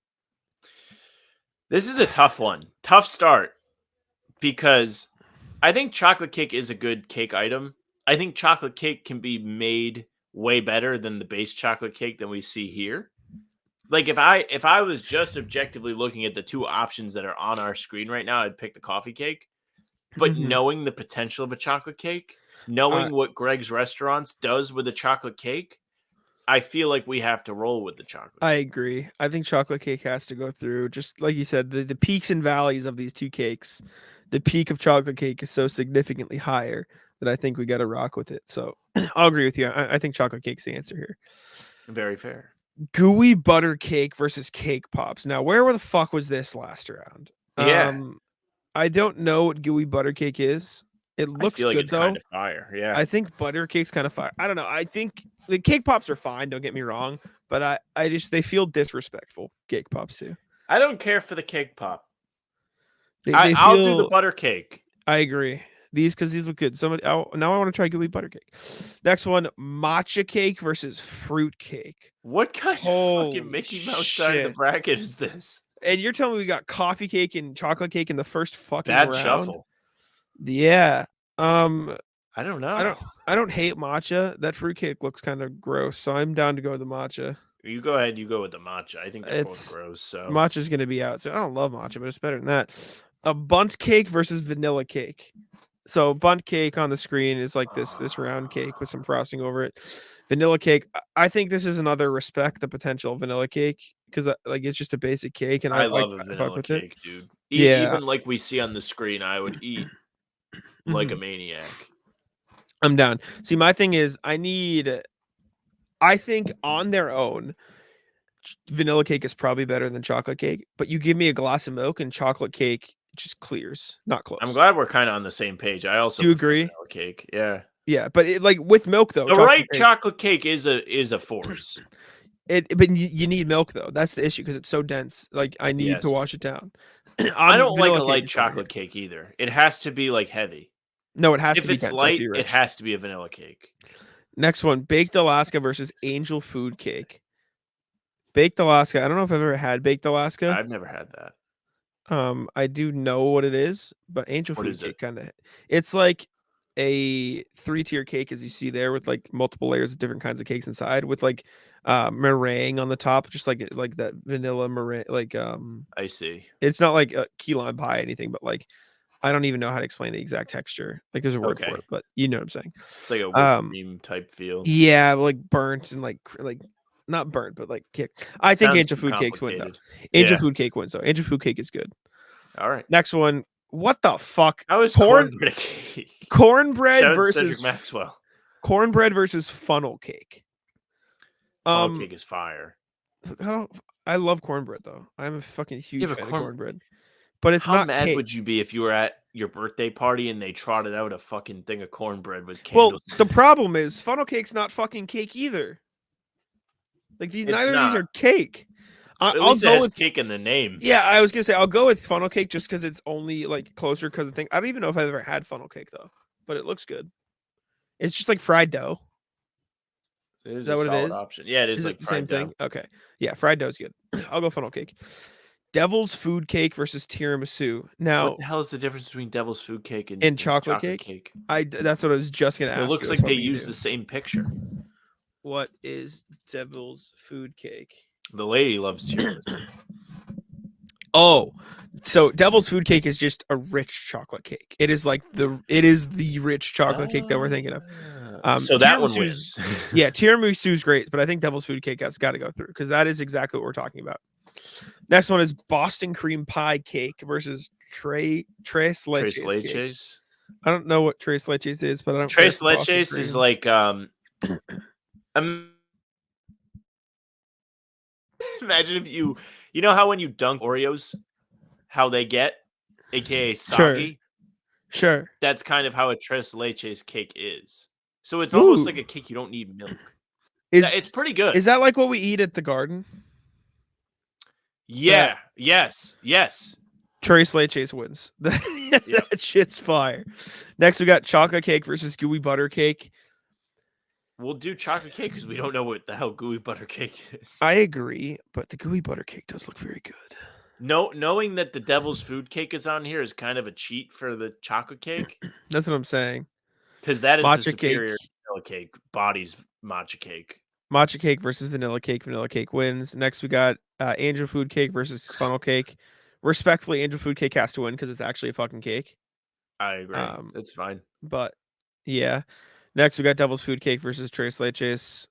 This is a tough one. Tough start because I think chocolate cake is a good cake item. I think chocolate cake can be made way better than the base chocolate cake that we see here. Like if I was just objectively looking at the two options that are on our screen right now, I'd pick the coffee cake. But knowing the potential of a chocolate cake, knowing what Greg's Restaurants does with a chocolate cake, I feel like we have to roll with the chocolate. I agree. I think chocolate cake has to go through. Just like you said, the peaks and valleys of these two cakes. The peak of chocolate cake is so significantly higher that I think we got to rock with it. So I'll agree with you. I think chocolate cake's the answer here. Very fair. Gooey butter cake versus cake pops. Now, where the fuck was this last round? Yeah. I don't know what gooey butter cake is. It looks like good it's though. Kind of fire. Yeah. I think butter cake's kind of fire. I don't know. I think the cake pops are fine. Don't get me wrong, but I just they feel disrespectful. Cake pops too. I don't care for the cake pop. I'll do the butter cake. I agry. These look good. Now I want to try gooey butter cake. Next one, matcha cake versus fruit cake. What kind of fucking Mickey Mouse side of the bracket is this? And you're telling me we got coffee cake and chocolate cake in the first fucking Bad round? Shuffle. Yeah. I don't know. I don't hate matcha. That fruit cake looks kind of gross, so I'm down to go with the matcha. You go ahead. You go with the matcha. I think they're both gross. So matcha's gonna be out. So I don't love matcha, but it's better than that. A bundt cake versus vanilla cake. So bundt cake on the screen is like this round cake with some frosting over it. Vanilla cake. I think this is another respect the potential vanilla cake because like it's just a basic cake, and I love like, a vanilla cake, dude. Yeah, even like we see on the screen, I would eat like a maniac. I'm down. See, my thing is, I think on their own, vanilla cake is probably better than chocolate cake. But you give me a glass of milk and chocolate cake just clears, not close. I'm glad we're kind of on the same page. I also do you agree? Vanilla cake, yeah. Yeah, but like with milk though, chocolate cake is a force. But you need milk though. That's the issue because it's so dense. Like I need to wash it down. I don't like a light chocolate cake either. It has to be like heavy. No, it has to be dense. If it's light, it has to be a vanilla cake. Next one, baked Alaska versus Angel Food Cake. Baked Alaska. I don't know if I've ever had baked Alaska. I've never had that. I do know what it is, but Angel Food Cake kind of. It's like a 3-tier cake, as you see there, with like multiple layers of different kinds of cakes inside, with like meringue on the top, just like that vanilla meringue. Like I see. It's not like a key lime pie or anything, but like I don't even know how to explain the exact texture. Like there's a word for it, but you know what I'm saying. It's like a whipped cream type feel. Yeah, like burnt and like not burnt, but like kick. I think Angel Food Cakes win though. Angel Food Cake wins though. Angel Food Cake is good. All right. Next one. What the fuck? How is cornbread cake? Cornbread versus Maxwell. Cornbread versus funnel cake. Funnel cake is fire. I love cornbread though. I'm a fucking huge fan of cornbread. But it's How not mad cake. would you be if you were at your birthday party and they trotted out a fucking thing of cornbread with candles? Well, the problem is funnel cake's not fucking cake either. Like neither of these are cake. At I'll least it go has with cake in the name. Yeah, I was gonna say I'll go with funnel cake just because it's only like closer because I don't even know if I've ever had funnel cake though, but it looks good. It's just like fried dough. It is Is that a what it solid is? option. Yeah, it is Is like it the same fried dough. thing? Okay. Yeah, fried dough's good. I'll go funnel cake. Devil's food cake versus tiramisu. Now, What the hell is the difference between devil's food cake and, and chocolate cake? That's what I was just gonna It ask looks you. I was like they hoping you use knew. the same picture. What is devil's food cake? The lady loves tiramisu. Oh, so devil's food cake is just a rich chocolate cake. It is the rich chocolate cake that we're thinking of. So that one Tiramisu's- wins. Yeah, tiramisu's great, but I think devil's food cake has got to go through because that is exactly what we're talking about. Next one is Boston cream pie cake versus tres Tres leches cake. leches. I don't know what tres leches is, but I don't. Tres care for Boston leches is cream. like imagine if you know how when you dunk Oreos, how they get, aka soggy. Sure. That's kind of how a tres leches cake is. So it's almost like Ooh. a cake you don't need milk. Is It's pretty good. is that like what we eat at the garden? Yeah. Yes. Tres leches wins. That shit's fire. Next, we got chocolate cake versus gooey butter cake. We'll do chocolate cake because we don't know what the hell gooey butter cake is. I agree, but the gooey butter cake does look very good. Knowing that the devil's food cake is on here is kind of a cheat for the chocolate cake That's what I'm saying. because that is the Matcha superior cake. vanilla cake. Bodies matcha cake. Matcha cake versus vanilla cake. Vanilla cake wins. Next, we got angel food cake versus funnel cake. Respectfully, angel food cake has to win because it's actually a fucking cake. I agree. It's fine. But yeah. Next, we got devil's food cake versus tres leches.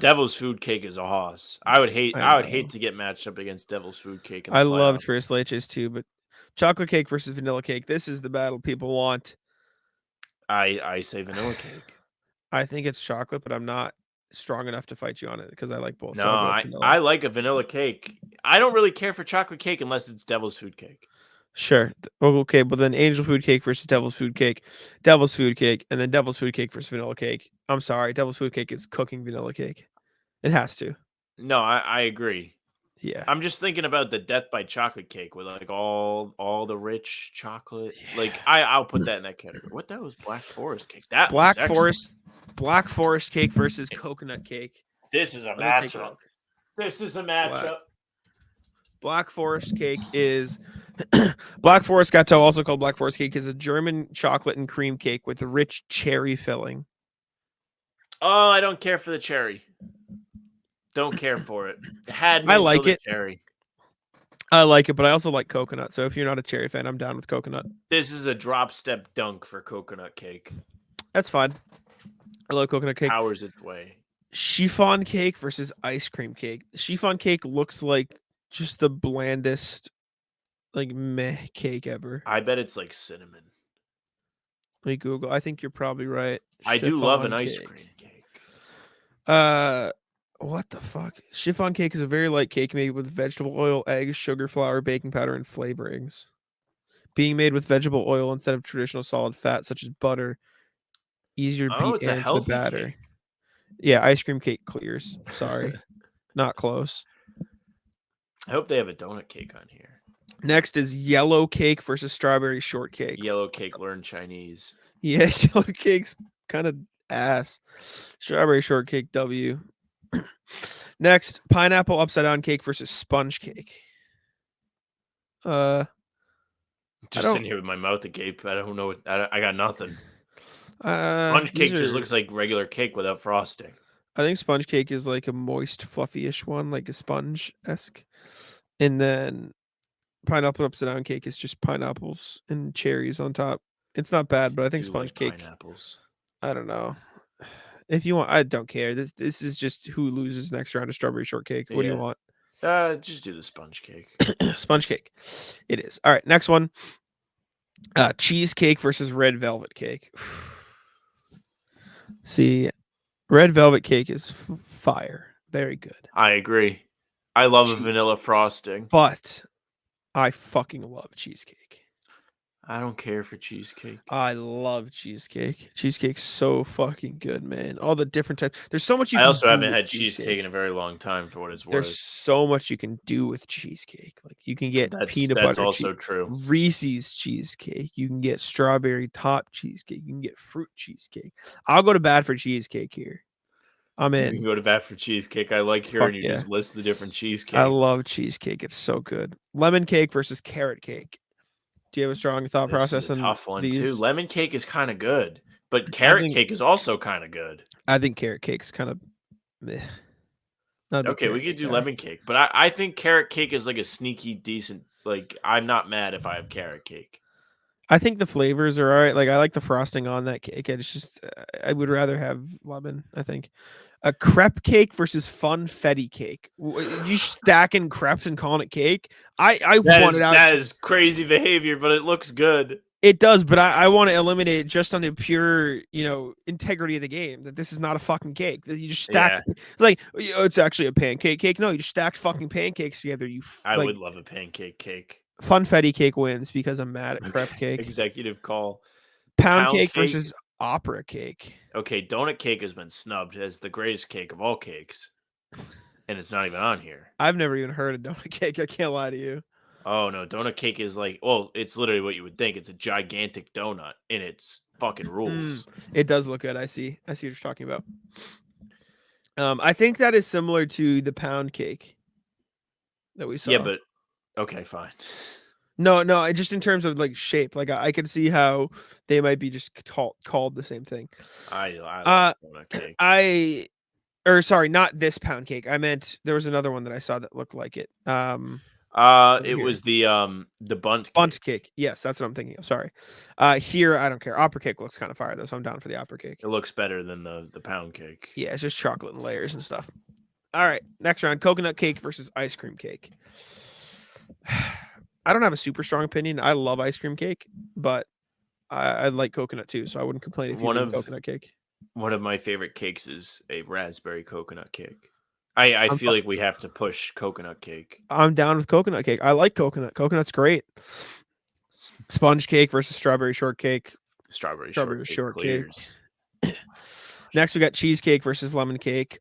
Devil's food cake is a hoss. I would hate to get matched up against devil's food cake in the I love playoffs. tres leches too, but chocolate cake versus vanilla cake. This is the battle people want. I say vanilla cake. I think it's chocolate, but I'm not strong enough to fight you on it because I like both. No, So I'll go with vanilla. I like a vanilla cake. I don't really care for chocolate cake unless it's devil's food cake. Sure. Okay, but then angel food cake versus devil's food cake, and then devil's food cake versus vanilla cake. I'm sorry, devil's food cake is cooking vanilla cake. It has to. No, I agree. Yeah. I'm just thinking about the death by chocolate cake with like all the rich chocolate. Like I'll put that in that category. What the hell was Black Forest cake? That was excellent. Black Forest cake versus coconut cake. This is a Let me take a matchup. look. This is a matchup. Black Forest cake is Black Forest Gâteau, also called Black Forest cake, is a German chocolate and cream cake with a rich cherry filling. Oh, I don't care for the cherry. Don't care for it. I like it. Cherry. I like it, but I also like coconut. So if you're not a cherry fan, I'm down with coconut. This is a drop step dunk for coconut cake. That's fine. I love coconut cake. Powers its way. Chiffon cake versus ice cream cake. Chiffon cake looks like just the blandest, like meh cake ever. I bet it's like cinnamon. Let me Google. I think you're probably right. I do love an ice cream cake. What the fuck? Chiffon cake is a very light cake made with vegetable oil, eggs, sugar, flour, baking powder, and flavorings. Being made with vegetable oil instead of traditional solid fat such as butter. Easier to beat It's a into the healthy batter. cake. Yeah, ice cream cake clears. Sorry. Not close. I hope they have a donut cake on here. Next is yellow cake versus strawberry shortcake. Yellow cake learn Chinese. Yeah, yellow cake's kind of ass. Strawberry shortcake W. Next, pineapple upside down cake versus sponge cake. Just sitting here with my mouth agape. I don't know. I got nothing. Sponge cake just looks like regular cake without frosting. I think sponge cake is like a moist, fluffy-ish one, like a sponge-esque. And then pineapple upside down cake is just pineapples and cherries on top. It's not bad, but I think sponge cake. Pineapples. I don't know. If you want, I don't care. This is just who loses next round of strawberry shortcake. What do you want? Just do the sponge cake. Sponge cake. It is. All right, next one. Cheesecake versus red velvet cake. See, red velvet cake is fire. Very good. I agree. I love a vanilla frosting. But I fucking love cheesecake. I don't care for cheesecake. I love cheesecake. Cheesecake's so fucking good, man. All the different types. There's so much you I can also do haven't with had cheesecake in a very long time for what it's There's worth. so much you can do with cheesecake. Like you can get peanut That's butter also true. Reese's cheesecake. You can get strawberry top cheesecake. You can get fruit cheesecake. I'll go to bat for cheesecake here. I'm You can in. go to bat for cheesecake. I like Fuck hearing you yeah. just list the different I cheesecake. love cheesecake. It's so good. Lemon cake versus carrot cake. Do you have a strong thought This is process a on tough one too. these? Lemon cake is kind of good, but I carrot think cake is also kind of good. I think carrot cake's kind of not a big Okay, we carrot could cake do guy. lemon cake, but I think carrot cake is like a sneaky decent. Like I'm not mad if I have carrot cake. I think the flavors are all right. Like I like the frosting on that cake. It's just I would rather have lemon, I think. A crepe cake versus funfetti cake. You stacking crepes and calling it cake? I want it out. That is crazy behavior, but it looks good. It does, but I want to eliminate it just on the pure, integrity of the game. That this is not a fucking cake. That you just stack like it's actually a pancake cake. No, you just stacked fucking pancakes together. I would love a pancake cake. Funfetti cake wins because I'm mad at crepe cake. Executive call. Pound cake versus opera cake. Okay, donut cake has been snubbed as the greatest cake of all cakes, and it's not even on here. I've never even heard of donut cake. I can't lie to you. Oh no, donut cake is like, well, it's literally what you would think. It's a gigantic donut, and it's fucking rules. It does look good. I see what you're talking about. I think that is similar to the pound cake that we saw. Yeah, but okay, fine. No, just in terms of like shape, like I could see how they might be just called the same thing. I love donut cake. Sorry, not this pound cake. I meant there was another one that I saw that looked like it. It was the bunt cake. Bunt cake. Yes, that's what I'm thinking of. Sorry. Here I don't care. Opera cake looks kind of fire though, so I'm down for the opera cake. It looks better than the pound cake. Yeah, it's just chocolate and layers and stuff. All right, next round: coconut cake versus ice cream cake. I don't have a super strong opinion. I love ice cream cake, but I like coconut too, so I wouldn't complain if you did coconut cake. One of my favorite cakes is a raspberry coconut cake. I feel like we have to push coconut cake. I'm down with coconut cake. I like coconut. Coconut's great. Sponge cake versus strawberry shortcake. Strawberry shortcake. Next, we got cheesecake versus lemon cake.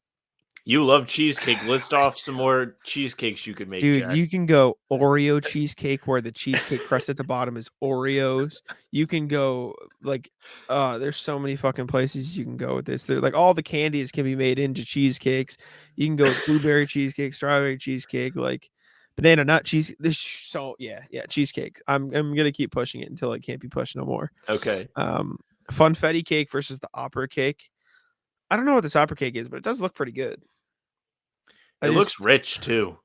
You love cheesecake. List off some more cheesecakes you could make, dude. Jack. You can go Oreo cheesecake where the cheesecake crust at the bottom is Oreos. You can go there's so many fucking places you can go with this. They're like all the candies can be made into cheesecakes. You can go blueberry cheesecake, strawberry cheesecake, like banana nut cheese. There's so cheesecake. I'm gonna keep pushing it until it can't be pushed no more. Okay. Funfetti cake versus the opera cake. I don't know what this opera cake is, but it does look pretty good. It looks rich too.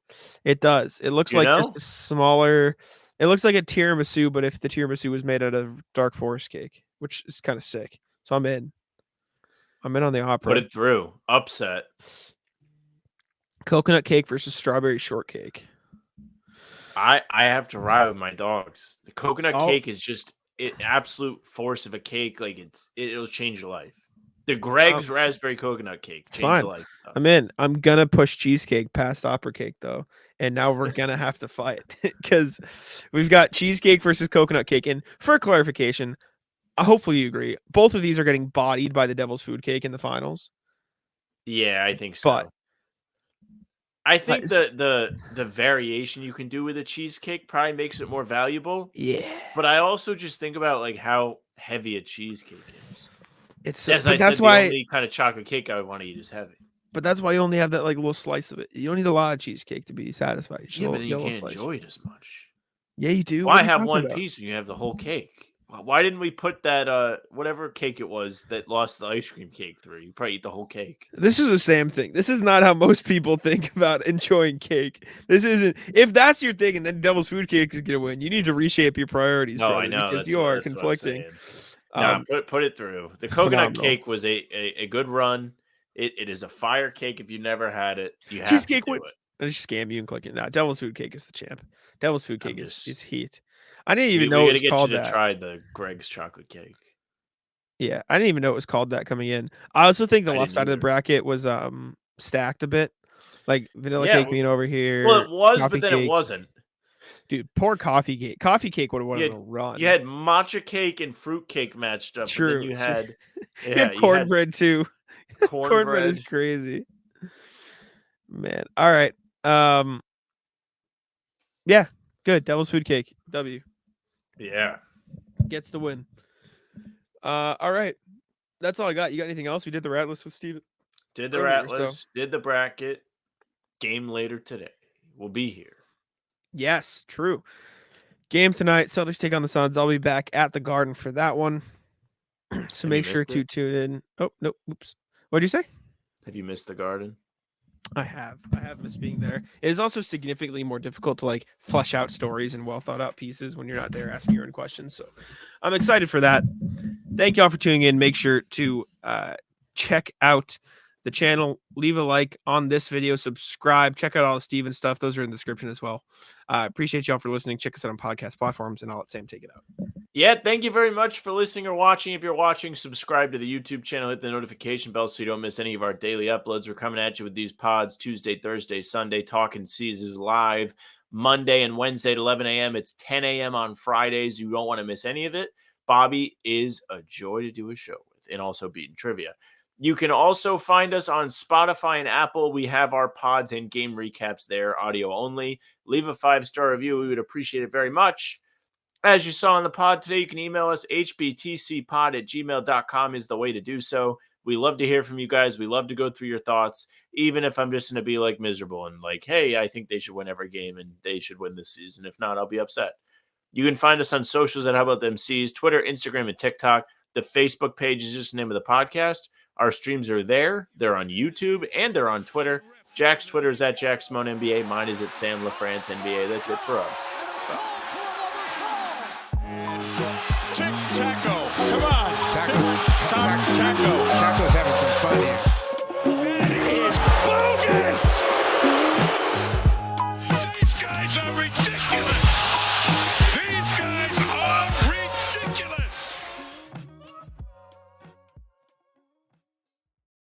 It does. It looks like just a smaller. It looks like a tiramisu, but if the tiramisu was made out of dark forest cake, which is kind of sick. So I'm in. I'm in on the opera. Put it through. Upset. Coconut cake versus strawberry shortcake. I have to ride with my dogs. The coconut cake is just an absolute force of a cake. Like it'll change your life. The Greg's raspberry coconut cake. Fine. Life stuff. I'm in. I'm gonna push cheesecake past opera cake though, and now we're gonna have to fight because we've got cheesecake versus coconut cake. And for clarification, hopefully you agree, both of these are getting bodied by the Devil's Food Cake in the finals. Yeah, I think so. But I think the variation you can do with a cheesecake probably makes it more valuable. Yeah. But I also just think about like how heavy a cheesecake is. It's the only kind of chocolate cake I would want to eat is heavy. But that's why you only have that like little slice of it. You don't need a lot of cheesecake to be satisfied. Yeah, but then you can't enjoy it as much. Yeah, you do. Why have one piece when you have the whole cake? Why didn't we put that whatever cake it was that lost the ice cream cake through? You probably eat the whole cake. This is the same thing. This is not how most people think about enjoying cake. This isn't. If that's your thing, and then Devil's Food Cake is gonna win, you need to reshape your priorities. No, brother, I know because you are conflicting. No, put it through. The coconut cake was a good run. It is a fire cake. If you never had it, you have cheesecake to do wins. it. I just scam you and click it. Now, Devil's Food Cake is the champ. Devil's Food Cake is heat. I didn't even know it was called that. Try the Greg's chocolate cake. Yeah, I didn't even know it was called that coming in. I also think the left side of the bracket was stacked a bit, like vanilla cake being over here. Well, it was, but then it wasn't. Dude, poor Coffee Cake. Coffee Cake would have won You on a run. You had matcha cake and fruit cake matched up. True. But then you had, You had cornbread too. Cornbread is cornbread. crazy. Man. All right. Yeah, good. Devil's Food Cake. W. Yeah. Gets the win. All right. That's all I got. You got anything else? We did the rat list with Steven. Did the Earlier, rat so- list, did the bracket. Game later today. We'll be here. Yes, true. Game tonight. Celtics take on the Suns. I'll be back at the Garden for that one. So Have make you sure missed to it? tune in. Oh, no. Oops. What did you say? Have you missed the Garden? I have missed being there. It is also significantly more difficult to like flesh out stories and well thought out pieces when you're not there asking your own questions. So I'm excited for that. Thank y'all for tuning in. Make sure to check out the channel, leave a like on this video, subscribe, check out all the Steven stuff. Those are in the description as well. Appreciate y'all for listening. Check us out on podcast platforms, and I'll let Sam take it out. Yeah, thank you very much for listening or watching. If you're watching, subscribe to the YouTube channel, hit the notification bell so you don't miss any of our daily uploads. We're coming at you with these pods Tuesday, Thursday, Sunday. Talking C's is live Monday and Wednesday at 11 a.m. It's 10 a.m. on Fridays. You don't want to miss any of it. Bobby is a joy to do a show with, and also beating trivia. You can also find us on Spotify and Apple. We have our pods and game recaps there, audio only. Leave a 5-star review. We would appreciate it very much. As you saw on the pod today, you can email us. hbtcpod@gmail.com is the way to do so. We love to hear from you guys. We love to go through your thoughts, even if I'm just going to be like miserable and like, hey, I think they should win every game and they should win this season. If not, I'll be upset. You can find us on socials at How About Them C's, Twitter, Instagram, and TikTok. The Facebook page is just the name of the podcast. Our streams are there. They're on YouTube and they're on Twitter. Jack's Twitter is at Jack Simone NBA. Mine is at Sam LaFrance NBA. That's it for us. Taco, come on. Taco's having some fun here. That is bogus. These guys are ridiculous.